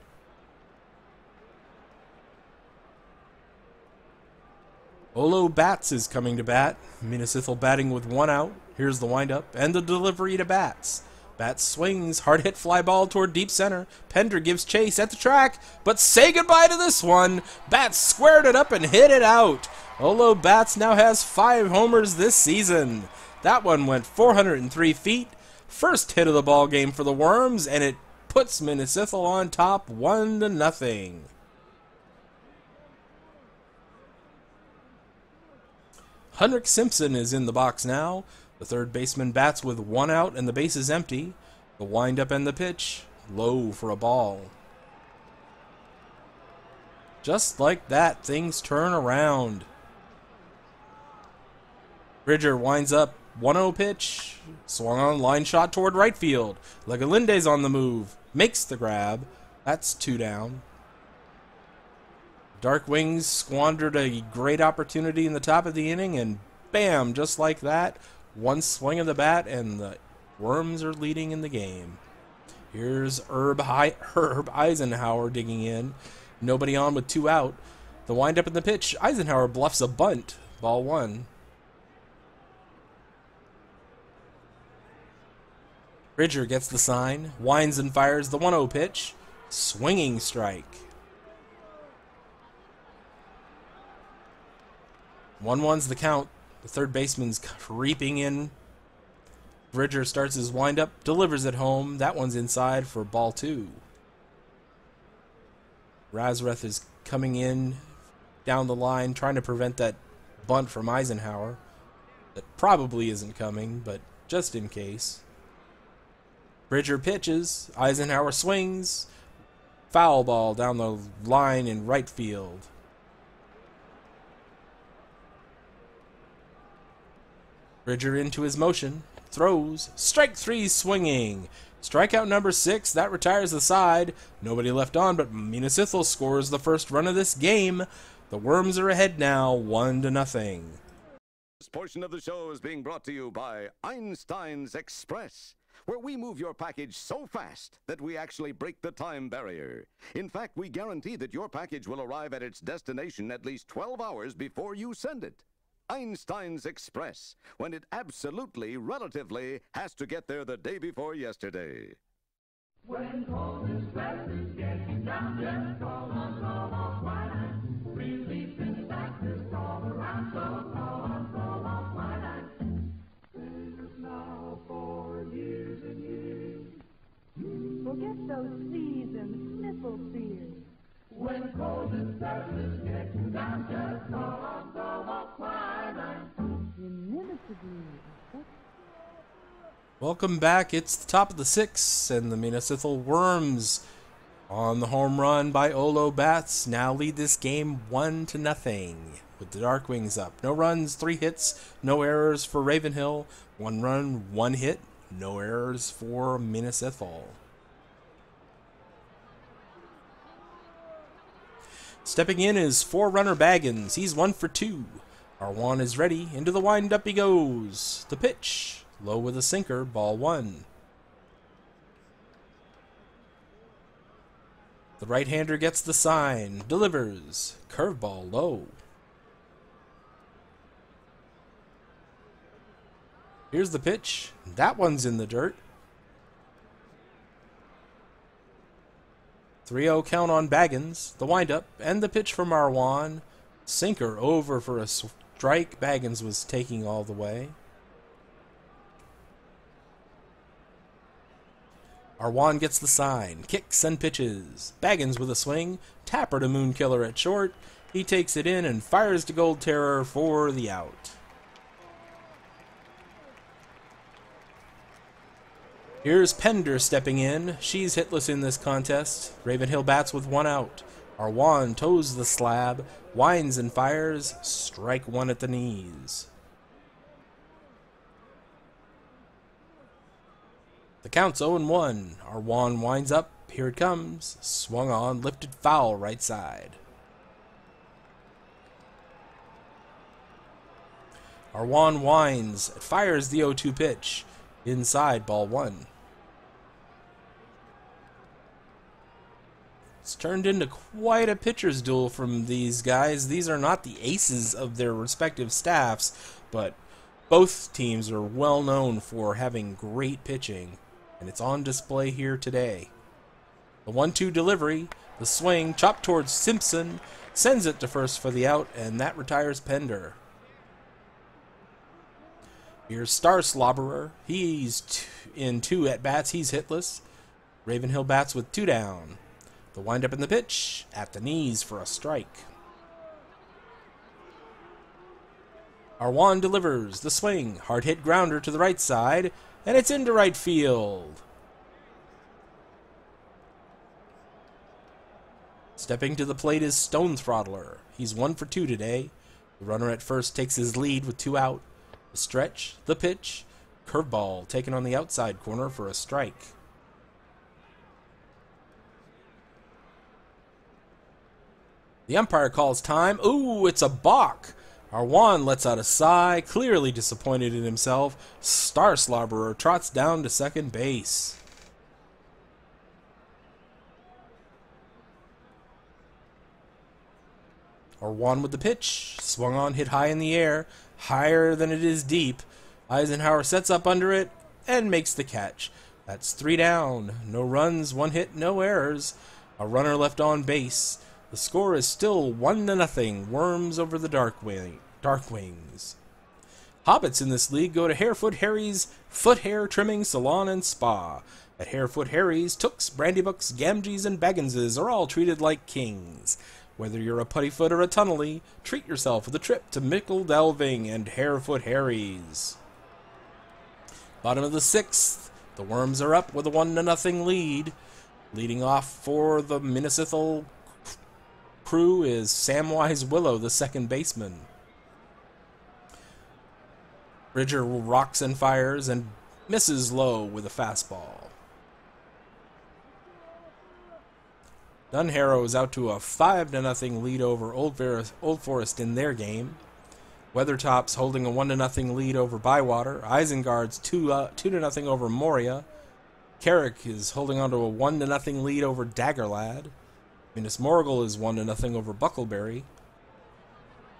Olo Bats is coming to bat. Minas Ithil batting with 1 out. Here's the windup and the delivery to Bats. Bats swings, hard hit fly ball toward deep center. Pender gives chase at the track, but say goodbye to this one. Bats squared it up and hit it out. Olo Bats now has 5 homers this season. That one went 403 feet. First hit of the ball game for the Worms, and it puts Minas Ithil on top 1-0. Henrik Simpson is in the box now. The third baseman bats with 1 out and the base is empty. The windup and the pitch, low for a ball. Just like that, things turn around. Bridger winds up, 1-0 pitch, swung on line shot toward right field. Legalinde's on the move, makes the grab. That's 2 down. Darkwings squandered a great opportunity in the top of the inning, and bam, just like that, 1 swing of the bat, and the Worms are leading in the game. Here's Herb Eisenhower digging in. Nobody on with 2 out. The windup in the pitch. Eisenhower bluffs a bunt. Ball 1. Bridger gets the sign. Winds and fires the 1-0 pitch. Swinging strike. 1-1's the count. The third baseman's creeping in. Bridger starts his windup, delivers it home. That one's inside for ball 2. Razreth is coming in down the line, trying to prevent that bunt from Eisenhower. That probably isn't coming, but just in case. Bridger pitches. Eisenhower swings. Foul ball down the line in right field. Bridger into his motion, throws, strike 3 swinging. Strikeout number 6, that retires the side. Nobody left on, but Minas Ithil scores the first run of this game. The Worms are ahead now, 1-0. This portion of the show is being brought to you by Einstein's Express, where we move your package so fast that we actually break the time barrier. In fact, we guarantee that your package will arrive at its destination at least 12 hours before you send it. Einstein's Express, when it absolutely, relatively, has to get there the day before yesterday. When cold is bad is getting down, just call on Quinine. Relief in fact is all around, so call on Quinine. This is now for years and years. Forget those seeds and sniffle fears. When cold and sadness getting down, just call on Quinine. Inimitable. Welcome back. It's the top of the 6th, and the Minas Ithil Wyrms on the home run by Olo Bats now lead this game 1-0 with the Darkwings up. No runs, 3 hits, no errors for Ravenhill. 1 run, 1 hit, no errors for Minas Ithil. Stepping in is 4-runner Baggins. He's 1 for 2. Arwan is ready. Into the windup he goes. The pitch. Low with a sinker. Ball 1. The right-hander gets the sign. Delivers. Curveball low. Here's the pitch. That one's in the dirt. 3-0 count on Baggins. The windup and the pitch from Arwan. Sinker over for a strike. Baggins was taking all the way. Arwan gets the sign. Kicks and pitches. Baggins with a swing. Tapper to Moonkiller at short. He takes it in and fires to Gold Terror for the out. Here's Pender stepping in. She's hitless in this contest. Ravenhill bats with one out. Arwan toes the slab, winds and fires, strike one at the knees. The count's 0-1. Arwan winds up. Here it comes. Swung on, lifted foul right side. Arwan winds, fires the 0-2 pitch. Inside, ball 1. It's turned into quite a pitcher's duel from these guys. These are not the aces of their respective staffs, but both teams are well known for having great pitching, and it's on display here today. The 1-2 delivery, the swing, chopped towards Simpson, sends it to first for the out, and that retires Pender. Here's Star Slobberer. He's in 2 at-bats. He's hitless. Ravenhill bats with 2 down. The windup in the pitch, at the knees for a strike. Arwan delivers, the swing, hard hit grounder to the right side, and it's into right field. Stepping to the plate is Stone Throttler. He's 1 for 2 today. The runner at first takes his lead with 2 out. The stretch, the pitch, curveball taken on the outside corner for a strike. The umpire calls time. Ooh, it's a balk. Arwan lets out a sigh, clearly disappointed in himself. Star Slobberer trots down to second base. Arwan with the pitch. Swung on, hit high in the air. Higher than it is deep. Eisenhower sets up under it and makes the catch. That's 3 down. No runs, 1 hit, no errors. A runner left on base. The score is still 1-0, Worms over the Darkwings. Hobbits in this league go to Harefoot Harry's Foot Hair Trimming Salon and Spa. At Harefoot Harry's, Tooks, Brandybooks, Gamgees, and Bagginses are all treated like kings. Whether you're a puttyfoot or a tunnelie, treat yourself with a trip to Mickle Delving and Harefoot Harry's. Bottom of the 6th, the Worms are up with a 1-0 lead. Leading off for the Minas Ithil crew is Samwise Willow, the second baseman. Bridger rocks and fires and misses low with a fastball. Dunharrow is out to a 5-0 lead over Old Forest in their game. Weathertop's holding a 1-0 lead over Bywater. Isengard's 2-0 over Moria. Carrick is holding on to a 1-0 lead over Daggerlad. Minas Morgul is 1-0 over Buckleberry.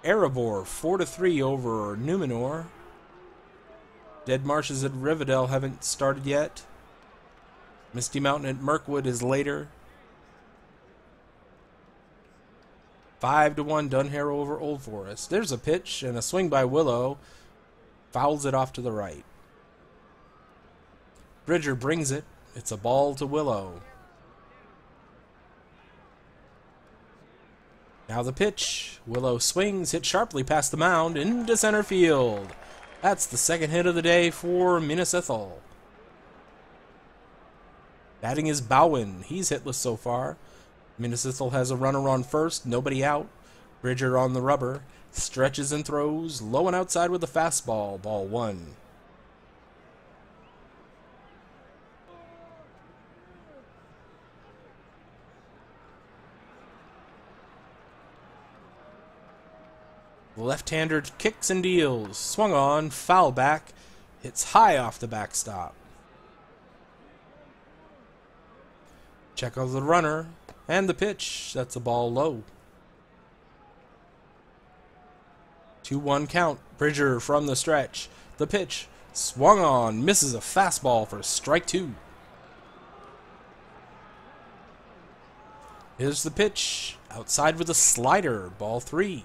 Erebor 4-3 over Numenor. Dead Marshes at Rivendell haven't started yet. Misty Mountain at Mirkwood is later. 5-1 Dunharrow over Old Forest. There's a pitch and a swing by Willow. Fouls it off to the right. Bridger brings it. It's a ball to Willow. Now the pitch. Willow swings, hit sharply past the mound into center field. That's the second hit of the day for Minas Ithil. Batting is Bowen. He's hitless so far. Minas Ithil has a runner on first, nobody out. Bridger on the rubber. Stretches and throws, low and outside with a fastball, ball 1. The left-hander kicks and deals. Swung on, foul back. Hits high off the backstop. Check of the runner. And the pitch. That's a ball low. 2-1 count. Bridger from the stretch. The pitch. Swung on. Misses a fastball for strike 2. Here's the pitch. Outside with a slider. Ball 3.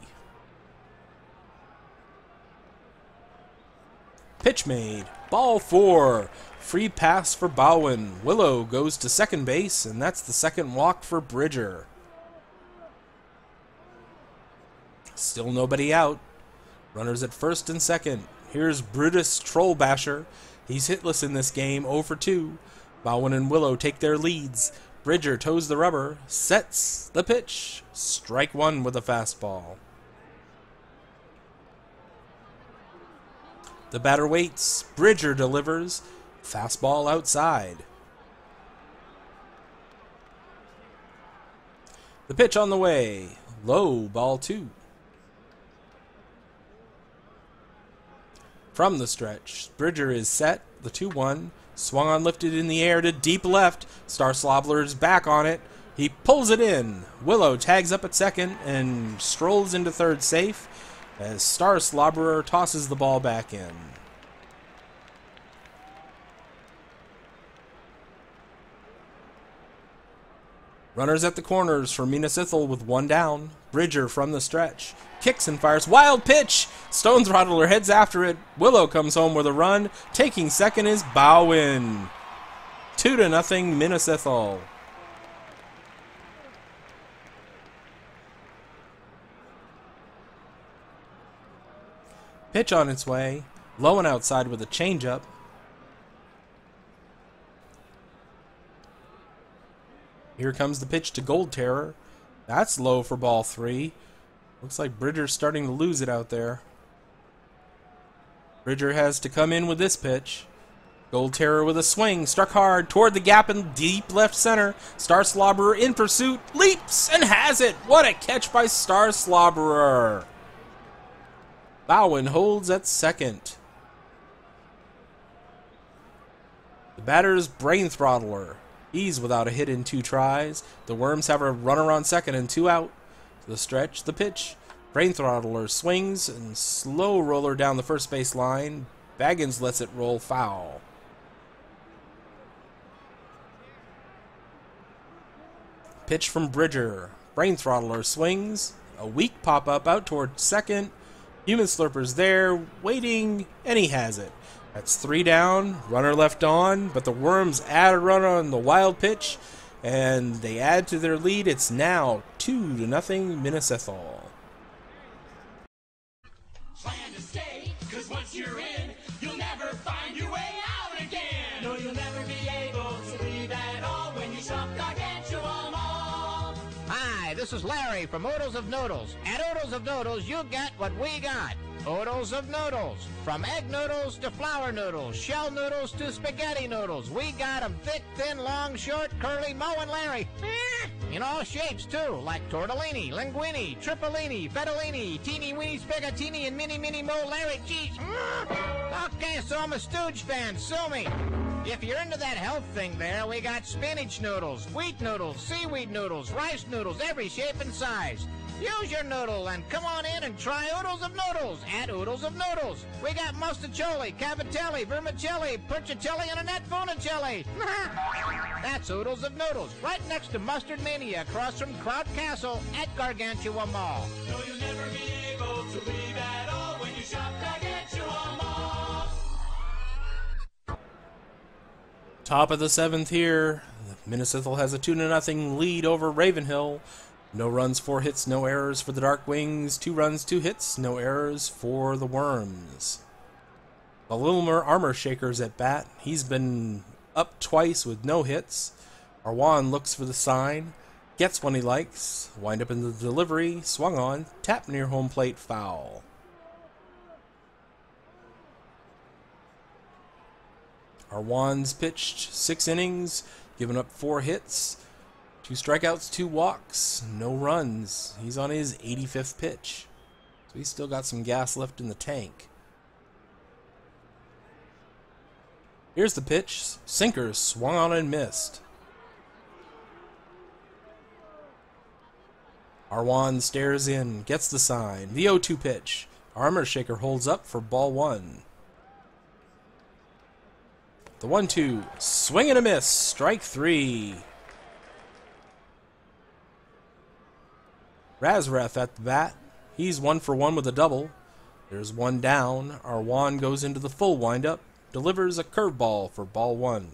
Pitch made. Ball 4. Free pass for Bowen. Willow goes to second base, and that's the second walk for Bridger. Still nobody out. Runners at first and second. Here's Brutus Trollbasher. He's hitless in this game, 0 for 2. Bowen and Willow take their leads. Bridger toes the rubber, sets the pitch. Strike one with a fastball. The batter waits. Bridger delivers. Fastball outside. The pitch on the way. Low, ball two. From the stretch, Bridger is set. The 2-1. Swung on, lifted in the air to deep left. Star Slobber's back on it. He pulls it in. Willow tags up at second and strolls into third safe as Star Slobberer tosses the ball back in. Runners at the corners for Minas Ithil with one down. Bridger from the stretch. Kicks and fires. Wild pitch! Stone Throttler heads after it. Willow comes home with a run. Taking second is Bowen. 2-0 Minas Ithil. Pitch on its way. Low and outside with a changeup. Here comes the pitch to Gold Terror. That's low for ball three. Looks like Bridger's starting to lose it out there. Bridger has to come in with this pitch. Gold Terror with a swing. Struck hard toward the gap in deep left center. Star Slobberer in pursuit. Leaps and has it. What a catch by Star Slobberer. Bowen holds at second. The batter's Brain Throttler. He's without a hit in 2 tries. The Worms have a runner on second and 2 out. The stretch, the pitch. Brain Throttler swings and slow roller down the first base line. Baggins lets it roll foul. Pitch from Bridger. Brain Throttler swings. A weak pop-up out toward second. Human Slurper's there, waiting, and he has it. That's 3 down, runner left on, but the Worms add a run on the wild pitch, and they add to their lead. It's now 2-0 Minas Ithil. Plan to stay, 'cause once you're in, you'll never find your way out again. No, you'll never be able to leave at all when you shop Gargantua Mall. Hi, this is Larry from Oodles of Noodles. At Oodles of Noodles, you get what we got. Oodles of Noodles. From egg noodles to flour noodles, shell noodles to spaghetti noodles. We got 'em thick, thin, long, short, curly, Moe and Larry. In all shapes, too, like tortellini, linguine, tripolini, fettuccine, teeny-weeny, spaghettini, and mini-mini Moe Larry. Geez. Okay, so I'm a Stooge fan. Sue me. If you're into that health thing there, we got spinach noodles, wheat noodles, seaweed noodles, rice noodles, every shape and size. Use your noodle and come on in and try Oodles of Noodles at Oodles of Noodles. We got mustacholi, cavatelli, vermicelli, perchicelli, and a netfunicelli. That's Oodles of Noodles, right next to Mustard Mania across from Cloud Castle at Gargantua Mall. No, you'll never be able to leave at all when you shop Gargantua Mall. Top of the 7th here. Minas Ithil has a 2-0 lead over Ravenhill. No runs, 4 hits, no errors for the Darkwings. 2 runs, 2 hits, no errors for the Worms. The Lilmer Armor Shaker's at bat. He's been up twice with no hits. Arwan looks for the sign. Gets one he likes. Wind up in the delivery. Swung on. Tap near home plate, foul. Arwan's pitched 6 innings. Given up 4 hits. 2 strikeouts, 2 walks, no runs. He's on his 85th pitch. So he's still got some gas left in the tank. Here's the pitch. Sinker swung on and missed. Arwan stares in, gets the sign. The 0-2 pitch. Armor Shaker holds up for ball 1. The 1-2. Swing and a miss. Strike 3. Razref at the bat. He's 1 for 1 with a double. There's 1 down. Arwan goes into the full windup. Delivers a curveball for ball 1.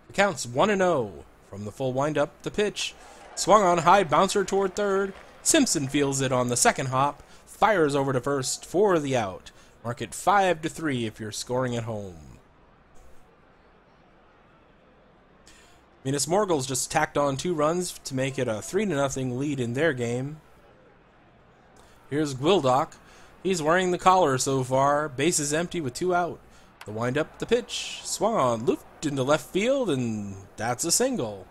The count's 1-0. From the full windup, the pitch. Swung on high, bouncer toward third. Simpson feels it on the second hop. Fires over to first for the out. Mark it 5-3 if you're scoring at home. Minas Morgul's just tacked on 2 runs to make it a 3-0 lead in their game. Here's Gwildok. He's wearing the collar so far. Base is empty with 2 out. The wind-up, the pitch. Swung on, looped into left field, and that's a single.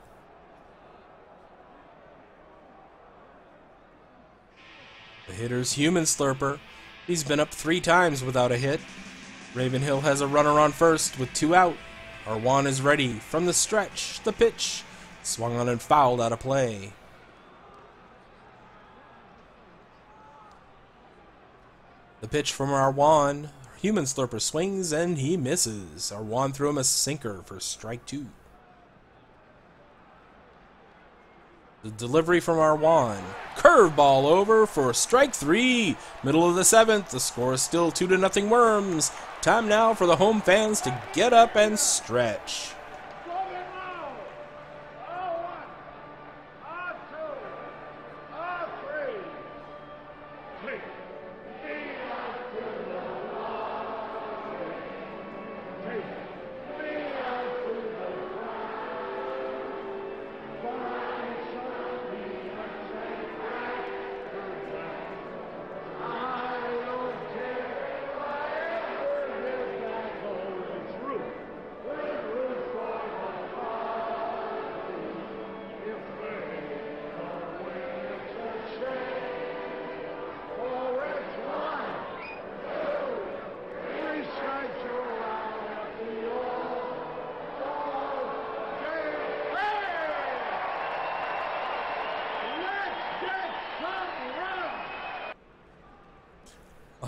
The hitter's Human Slurper. He's been up 3 times without a hit. Ravenhill has a runner on first with 2 out. Arwan is ready. From the stretch, the pitch. Swung on and fouled out of play. The pitch from Arwan. Human Slurper swings and he misses. Arwan threw him a sinker for strike 2. The delivery from Arwan. Curveball over for strike 3. Middle of the 7th. The score is still 2-0 Worms. Time now for the home fans to get up and stretch.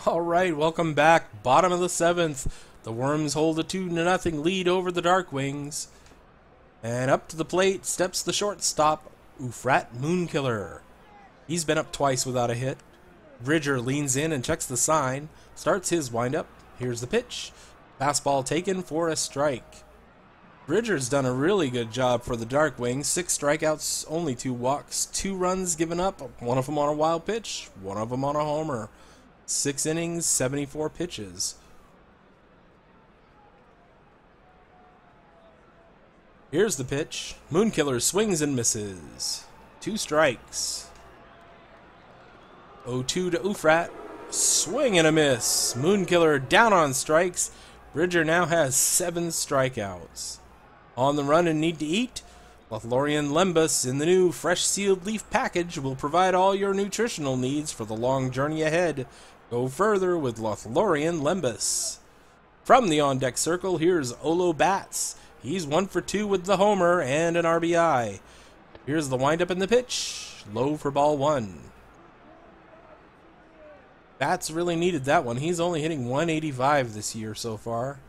All right, welcome back. Bottom of the 7th. The Worms hold a 2-0 lead over the Darkwings. And up to the plate steps the shortstop, Ufrat Moonkiller. He's been up twice without a hit. Bridger leans in and checks the sign. Starts his windup. Here's the pitch. Fastball taken for a strike. Bridger's done a really good job for the Darkwings. 6 strikeouts, only 2 walks, 2 runs given up. One of them on a wild pitch, one of them on a homer. 6 innings, 74 pitches. Here's the pitch. Moonkiller swings and misses. 2 strikes. 0-2 to Ufrat. Swing and a miss. Moonkiller down on strikes. Bridger now has 7 strikeouts. On the run and need to eat, Lothlorien Lembas in the new fresh sealed leaf package will provide all your nutritional needs for the long journey ahead. Go further with Lothlorien Lembas. From the on-deck circle, here's Olo Bats. He's 1 for 2 with the homer and an RBI. Here's the windup and the pitch. Low for ball 1. Bats really needed that one. He's only hitting 185 this year so far.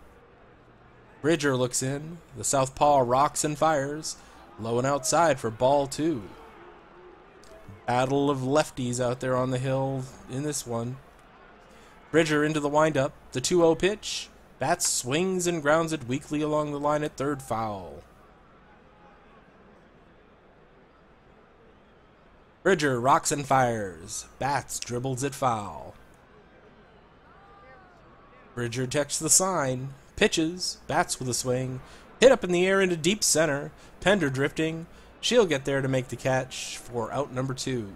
Bridger looks in. The southpaw rocks and fires. Low and outside for ball 2. Battle of lefties out there on the hill in this one. Bridger into the windup. The 2-0 pitch. Bats swings and grounds it weakly along the line at third foul. Bridger rocks and fires. Bats dribbles it foul. Bridger checks the sign. Pitches. Bats with a swing. Hit up in the air into deep center. Pender drifting. She'll get there to make the catch for out number 2.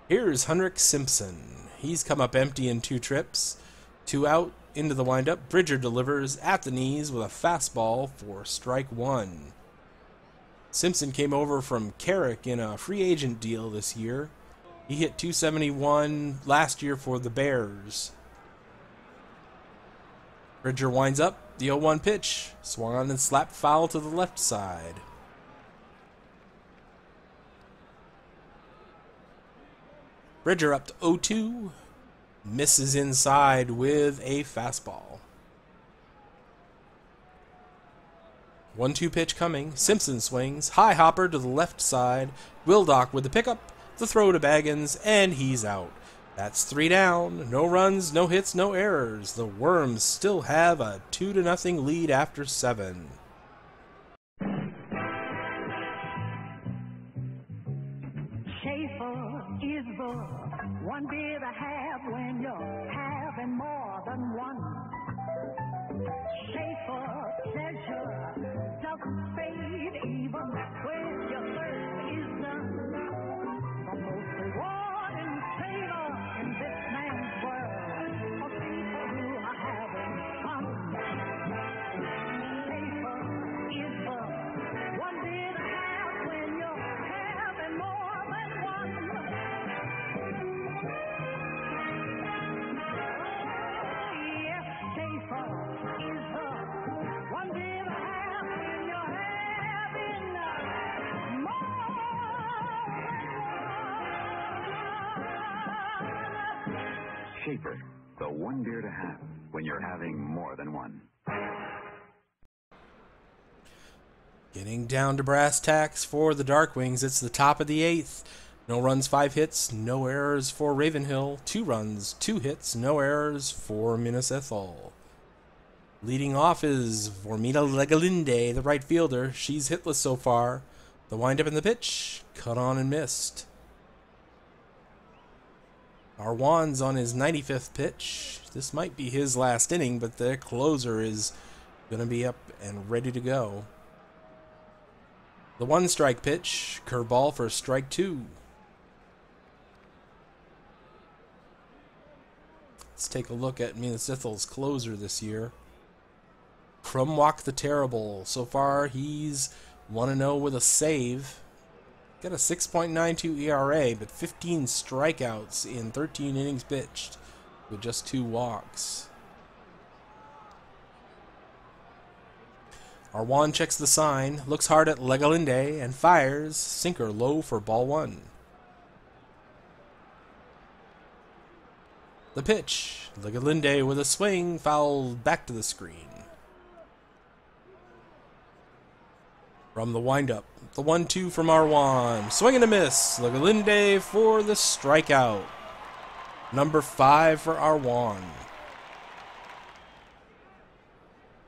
Here's Henrik Simpson. He's come up empty in 2 trips. 2 out into the windup. Bridger delivers at the knees with a fastball for strike 1. Simpson came over from Carrick in a free agent deal this year. He hit .271 last year for the Bears. Bridger winds up. The 0-1 pitch. Swung on and slapped foul to the left side. Bridger up to 0-2. Misses inside with a fastball. 1-2 pitch coming. Simpson swings. High hopper to the left side. Gwildok with the pickup. The throw to Baggins, and he's out. That's 3 down. No runs, no hits, no errors. The Worms still have a 2-0 lead after 7. Schaefer is the one beer I have. Shaper, the one beer to have when you're having more than one. Getting down to brass tacks for the Darkwings. It's the top of the 8th. No runs, 5 hits, no errors for Ravenhill. 2 runs, 2 hits, no errors for Minas Ithil. Leading off is Vormita Legalinde, the right fielder. She's hitless so far. The windup in the pitch, cut on and missed. Arwan's on his 95th pitch. This might be his last inning, but the closer is going to be up and ready to go. The 1-strike pitch, curveball for strike 2. Let's take a look at Minas Ithil's closer this year. Crumwalk the Terrible. So far, he's 1-0 with a save. Got a 6.92 ERA, but 15 strikeouts in 13 innings pitched with just 2 walks. Arwan checks the sign, looks hard at Legalinde, and fires. Sinker low for ball 1. The pitch. Legalinde with a swing, foul back to the screen. From the windup, the 1-2 from Arwan. Swing and a miss. Legalinde for the strikeout. Number 5 for Arwan.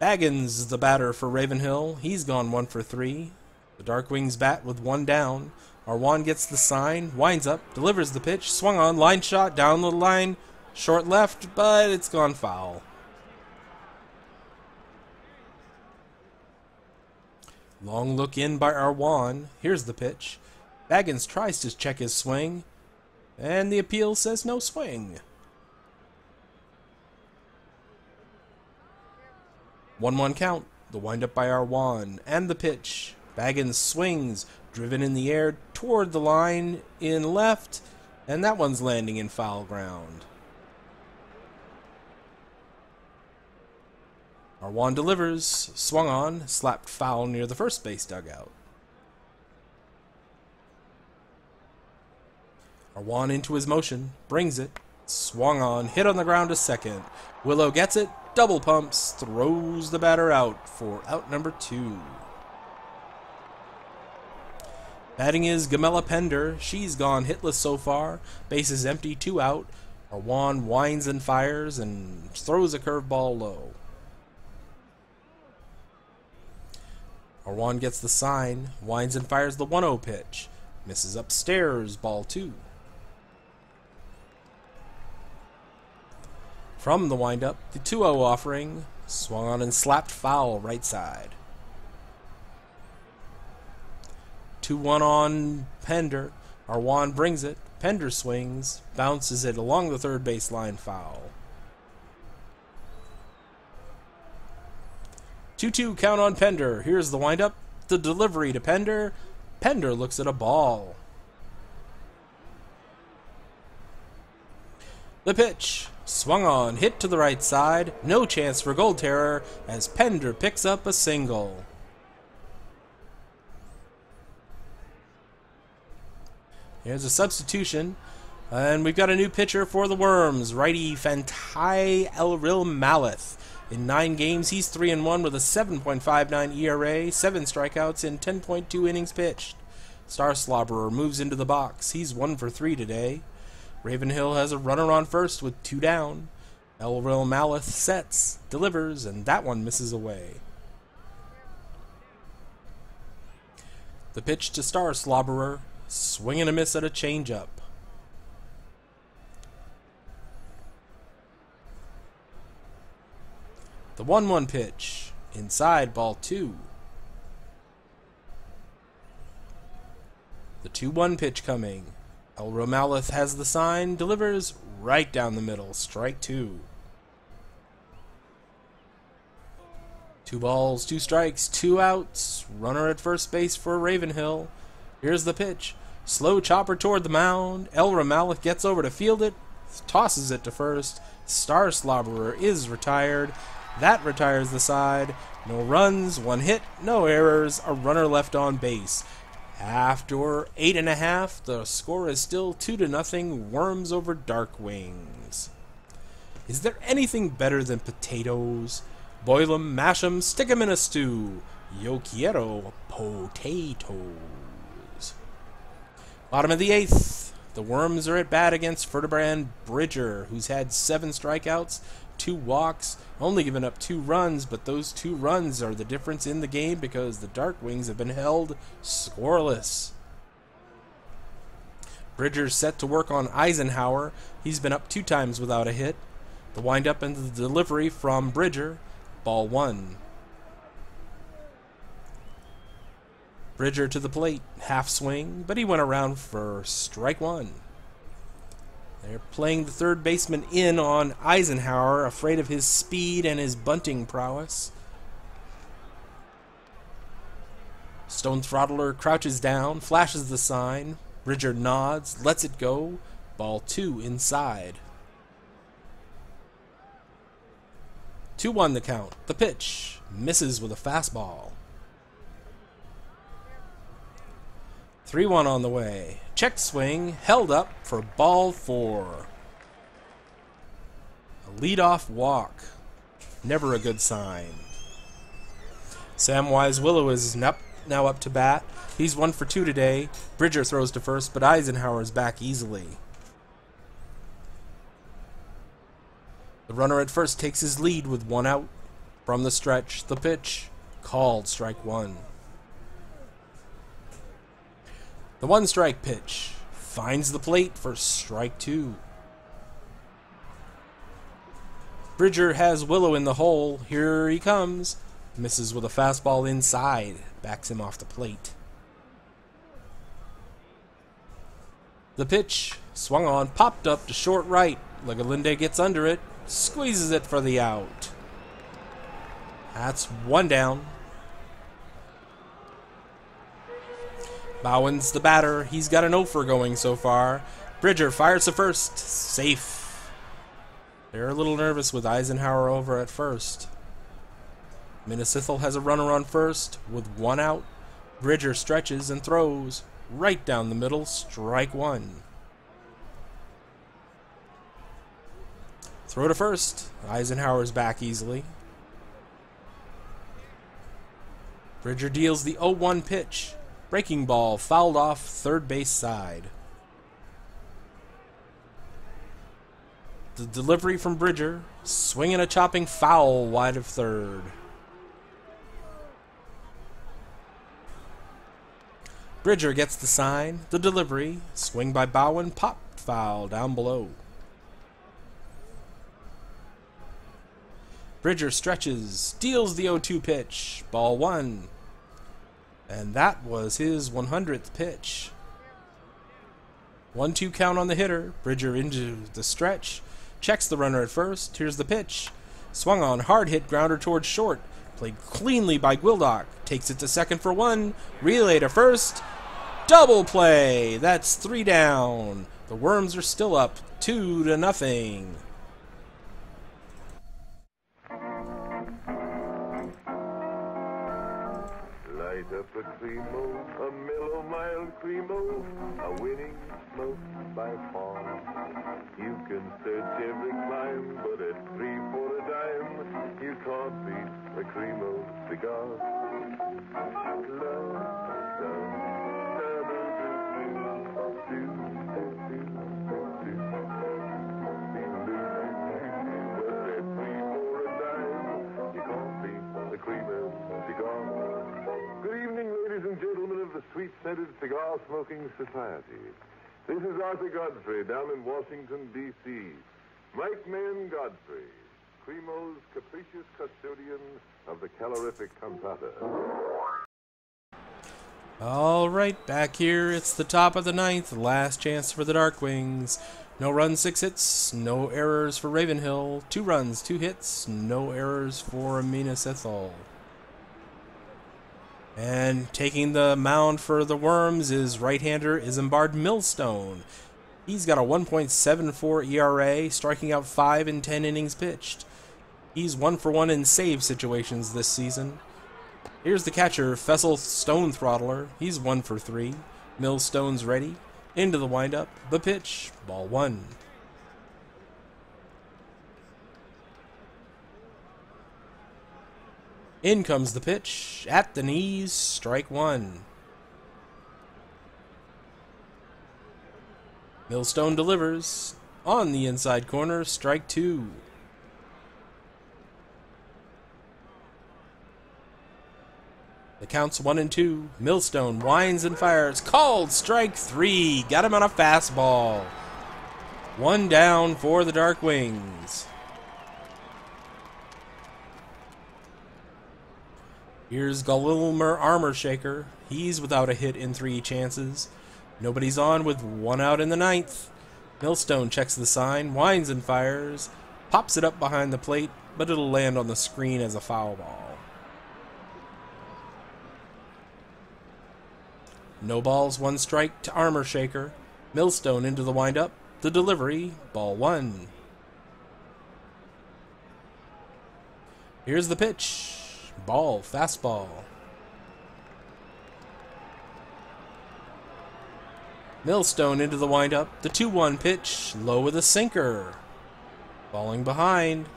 Baggins is the batter for Ravenhill. He's gone 1 for 3. The Darkwings bat with 1 down. Arwan gets the sign, winds up, delivers the pitch, swung on, line shot, down the line, short left, but it's gone foul. Long look in by Arwan. Here's the pitch. Baggins tries to check his swing, and the appeal says no swing. 1-1 count. The windup by Arwan, and the pitch. Baggins swings, driven in the air toward the line in left, and that one's landing in foul ground. Arwan delivers, swung on, slapped foul near the first base dugout. Arwan into his motion, brings it, swung on, hit on the ground to second. Willow gets it, double pumps, throws the batter out for out number 2. Batting is Gamela Pender. She's gone hitless so far. Base is empty, 2 out. Arwan winds and fires and throws a curveball low. Arwan gets the sign, winds and fires the 1-0 pitch. Misses upstairs, ball 2. From the windup, the 2-0 offering, swung on and slapped foul right side. 2-1 on Pender. Arwan brings it. Pender swings, bounces it along the third baseline foul. 2-2 count on Pender. Here's the windup, the delivery to Pender. Pender looks at a ball. The pitch. Swung on, hit to the right side. No chance for Gold Terror as Pender picks up a single. Here's a substitution. And we've got a new pitcher for the Worms. Righty Fantai Elril Malith. In 9 games, he's 3-1 with a 7.59 ERA, 7 strikeouts in 10.2 innings pitched. Star Slobberer moves into the box. He's 1 for 3 today. Ravenhill has a runner on first with 2 down. Elril Malith sets, delivers, and that one misses away. The pitch to Star Slobberer, swing and a miss at a changeup. The 1-1 pitch, inside ball 2. The 2-1 pitch coming. Elril Malith has the sign, delivers right down the middle, strike 2. 2 balls, 2 strikes, 2 outs. Runner at first base for Ravenhill. Here's the pitch. Slow chopper toward the mound. Elril Malith gets over to field it, tosses it to first. Star Slobberer is retired. That retires the side. No runs, 1 hit, no errors, a runner left on base. After 8.5, the score is still 2-0, Worms over Darkwings. Is there anything better than potatoes? Boil 'em, mash 'em, stick 'em in a stew. Yo quiero potatoes. Bottom of the 8th. The Worms are at bat against Ferdinand Bridger, who's had 7 strikeouts, 2 walks, only given up 2 runs, but those 2 runs are the difference in the game because the Darkwings have been held scoreless. Bridger's set to work on Eisenhower. He's been up 2 times without a hit. The windup and the delivery from Bridger. Ball 1. Bridger to the plate. Half swing, but he went around for strike 1. They're playing the third baseman in on Eisenhower, afraid of his speed and his bunting prowess. Stone Throttler crouches down, flashes the sign. Bridger nods, lets it go. Ball 2 inside. 2-1 the count. The pitch. Misses with a fastball. 3-1 on the way. Check swing. Held up for ball 4. A leadoff walk. Never a good sign. Samwise Willow is now up to bat. He's 1 for 2 today. Bridger throws to first, but Eisenhower's back easily. The runner at first takes his lead with 1 out. From the stretch, the pitch. Called strike 1. The 1-strike pitch. Finds the plate for strike 2. Bridger has Willow in the hole. Here he comes. Misses with a fastball inside. Backs him off the plate. The pitch. Swung on. Popped up to short right. Legalinde gets under it. Squeezes it for the out. That's 1 down. Bowen's the batter. He's got an 0 going so far. Bridger fires to first. Safe. They're a little nervous with Eisenhower over at first. Minas Ithil has a runner on first with 1 out. Bridger stretches and throws right down the middle. Strike 1. Throw to first. Eisenhower's back easily. Bridger deals the 0-1 pitch. Breaking ball fouled off third base side. The delivery from Bridger. Swinging a chopping foul wide of third. Bridger gets the sign. The delivery. Swing by Bowen. Popped foul down below. Bridger stretches, deals the 0-2 pitch, ball 1. And that was his 100th pitch. 1-2 count on the hitter. Bridger into the stretch, checks the runner at first. Here's the pitch. Swung on, hard hit grounder towards short. Played cleanly by Gwildock. Takes it to second for 1. Relay to first. Double play. That's 3 down. The Worms are still up 2-0. Light up a creamo, a mellow, mild creamo, a winning smoke by far. You can search every clime, but at 3 for a dime, you can't beat a creamo cigar. The Sweet-Scented Cigar Smoking Society. This is Arthur Godfrey down in Washington, D.C. Mike Mayen Godfrey, Cremo's capricious custodian of the calorific cantata. All right, back here. It's the top of the 9th. Last chance for the Darkwings. No runs, 6 hits. No errors for Ravenhill. 2 runs, 2 hits. No errors for Minas Ithil. And taking the mound for the Worms is right-hander Isambard Millstone. He's got a 1.74 ERA, striking out 5 in 10 innings pitched. He's 1 for 1 in save situations this season. Here's the catcher, Fessel Stone Throttler. He's 1 for 3. Millstone's ready. Into the windup. The pitch. Ball 1. In comes the pitch. At the knees, strike one. Millstone delivers. On the inside corner, strike two. The count's 1-2. Millstone winds and fires. Called strike three. Got him on a fastball. One down for the Darkwings. Here's Galilmer Armor Shaker. He's without a hit in 3 chances. Nobody's on with 1 out in the 9th. Millstone checks the sign, winds and fires, pops it up behind the plate, but it'll land on the screen as a foul ball. No balls, 1 strike to Armor Shaker. Millstone into the windup. The delivery, ball 1. Here's the pitch. Ball, fastball. Millstone into the windup. The 2-1 pitch, low with a sinker. Falling behind.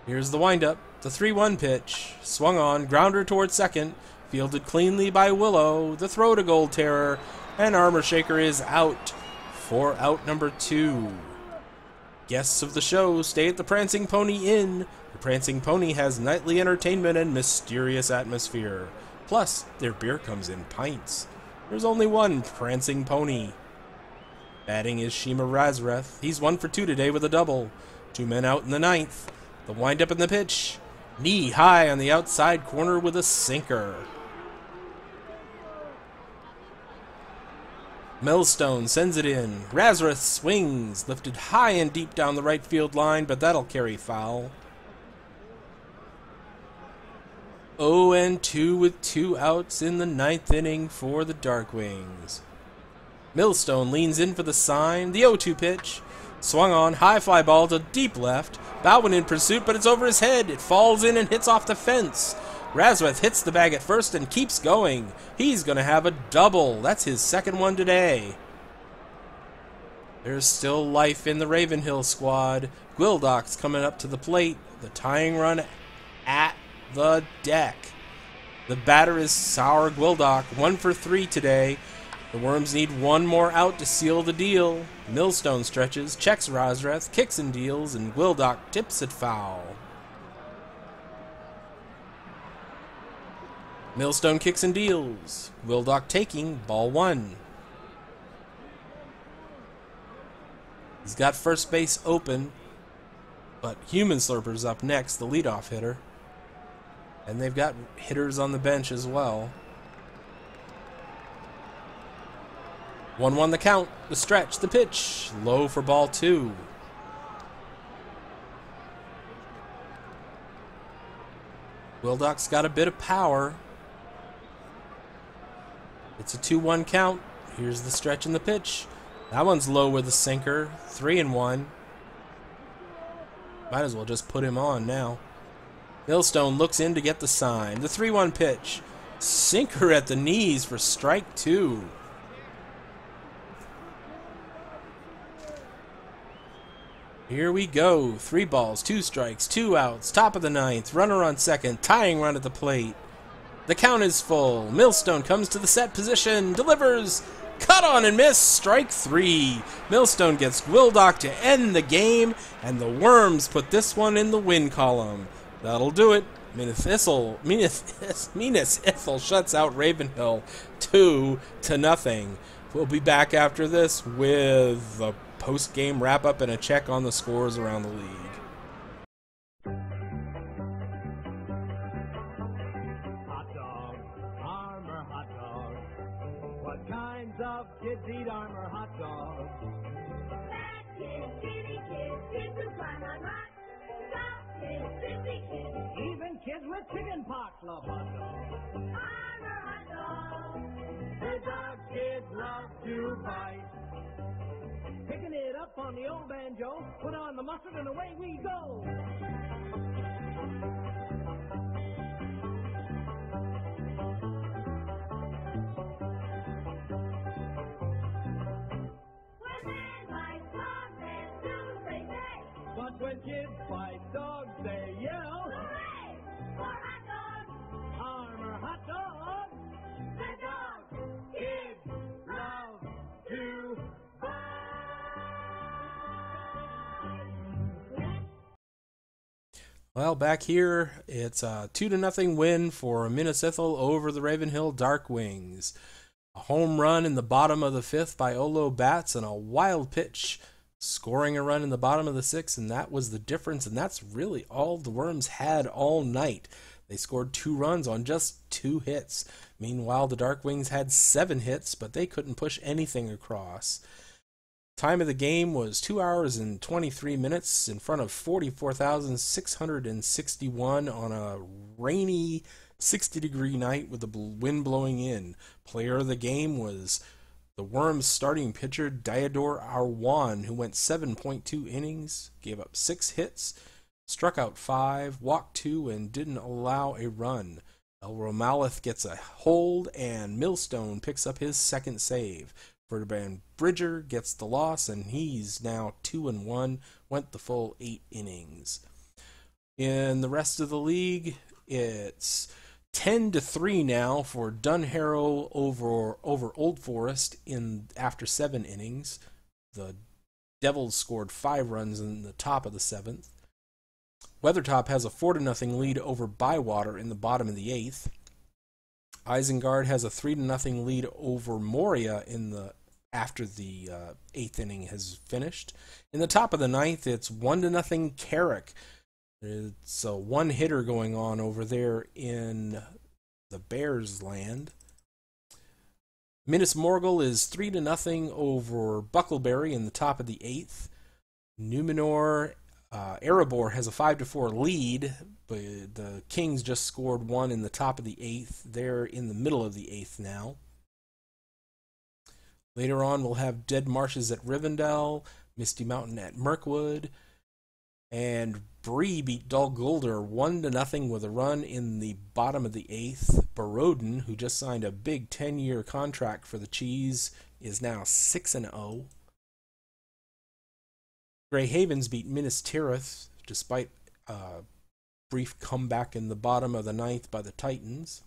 Here's the windup. The 3-1 pitch, swung on, grounder towards second, fielded cleanly by Willow. The throw to Gold Terror, and Armor Shaker is out for out number 2. Guests of the show stay at the Prancing Pony Inn. The Prancing Pony has nightly entertainment and mysterious atmosphere. Plus, their beer comes in pints. There's only one Prancing Pony. Batting is Shima Razreth. He's 1 for 2 today with a double. 2 men out in the 9th. The windup in the pitch. Knee high on the outside corner with a sinker. Millstone sends it in. Razreth swings, lifted high and deep down the right field line, but that'll carry foul. 0-2 with 2 outs in the 9th inning for the Darkwings. Millstone leans in for the sign. The 0-2 pitch. Swung on, high fly ball to deep left. Bowman in pursuit, but it's over his head. It falls in and hits off the fence. Razreth hits the bag at first and keeps going. He's going to have a double. That's his 2nd one today. There's still life in the Ravenhill squad. Gwildok's coming up to the plate. The tying run at the deck. The batter is Sour Gwildok, 1 for 3 today. The Worms need 1 more out to seal the deal. Millstone stretches, checks Razreth, kicks and deals, and Gwildok tips it foul. Millstone kicks and deals. Gwildok taking, ball 1. He's got first base open, but Human Slurper's up next, the leadoff hitter. And they've got hitters on the bench as well. 1-1 the count, the stretch, the pitch. Low for ball 2. Gwildok's got a bit of power. It's a 2-1 count. Here's the stretch and the pitch. That one's low with a sinker. 3-1. Might as well just put him on now. Millstone looks in to get the sign. The 3-1 pitch. Sinker at the knees for strike 2. Here we go. 3 balls, 2 strikes, 2 outs. Top of the 9th. Runner on second. Tying run at the plate. The count is full. Millstone comes to the set position. Delivers. Cut on and miss. Strike 3. Millstone gets Gwildok to end the game. And the Worms put this one in the win column. That'll do it. Minas Ithil shuts out Ravenhill 2-0. We'll be back after this with a post-game wrap-up and a check on the scores around the league. Hot dog, Armor hot dog. What kinds of kids eat Armor hot dogs? Fat kids, skinny kids, kids who climb on rocks, soft kids, busy kids, Even kids with chicken pox love hot dogs. Armor hot dogs. The dog kids love to bite. Picking it up on the old banjo, put on the mustard and away we go. When men like dogs and dogs, they say, But when kids fight dogs, they yell. Well, back here, it's a 2-0 win for Minas Ithil over the Ravenhill Darkwings. A home run in the bottom of the 5th by Olo Bats and a wild pitch scoring a run in the bottom of the 6th, and that was the difference, and that's really all the Worms had all night. They scored 2 runs on just 2 hits. Meanwhile, the Darkwings had 7 hits, but they couldn't push anything across. Time of the game was 2 hours and 23 minutes in front of 44,661 on a rainy 60-degree night with the wind blowing in. Player of the game was the Worms starting pitcher Diodor Arwan, who went 7.2 innings, gave up 6 hits, struck out 5, walked 2, and didn't allow a run. Elro Maleth gets a hold, and Millstone picks up his second save. Ferdinand Bridger gets the loss, and he's now 2-1, went the full 8 innings. In the rest of the league, it's 10-3 now for Dunharrow over Old Forest after 7 innings. The Devils scored 5 runs in the top of the 7th. Weathertop has a 4-0 lead over Bywater in the bottom of the 8th. Isengard has a 3-0 lead over Moria after the 8th inning has finished. In the top of the 9th, it's 1-0 Carrick. It's a one-hitter going on over there in the Bears' land. Minas Morgul is 3-0 over Buckleberry in the top of the 8th. Numenor Erebor has a 5-4 lead, but the Kings just scored 1 in the top of the 8th. They're in the middle of the 8th now. Later on, we'll have Dead Marshes at Rivendell, Misty Mountain at Mirkwood, and Bree beat Dulguldur 1-0 with a run in the bottom of the 8th. Borodin, who just signed a big 10-year contract for the Cheese, is now 6-0. Grey Havens beat Minas Tirith, despite a brief comeback in the bottom of the 9th by the Titans.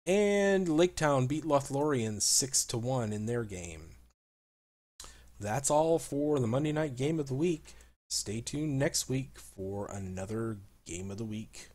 And Laketown beat Lothlorien 6-1 in their game. That's all for the Monday night game of the week. Stay tuned next week for another game of the week.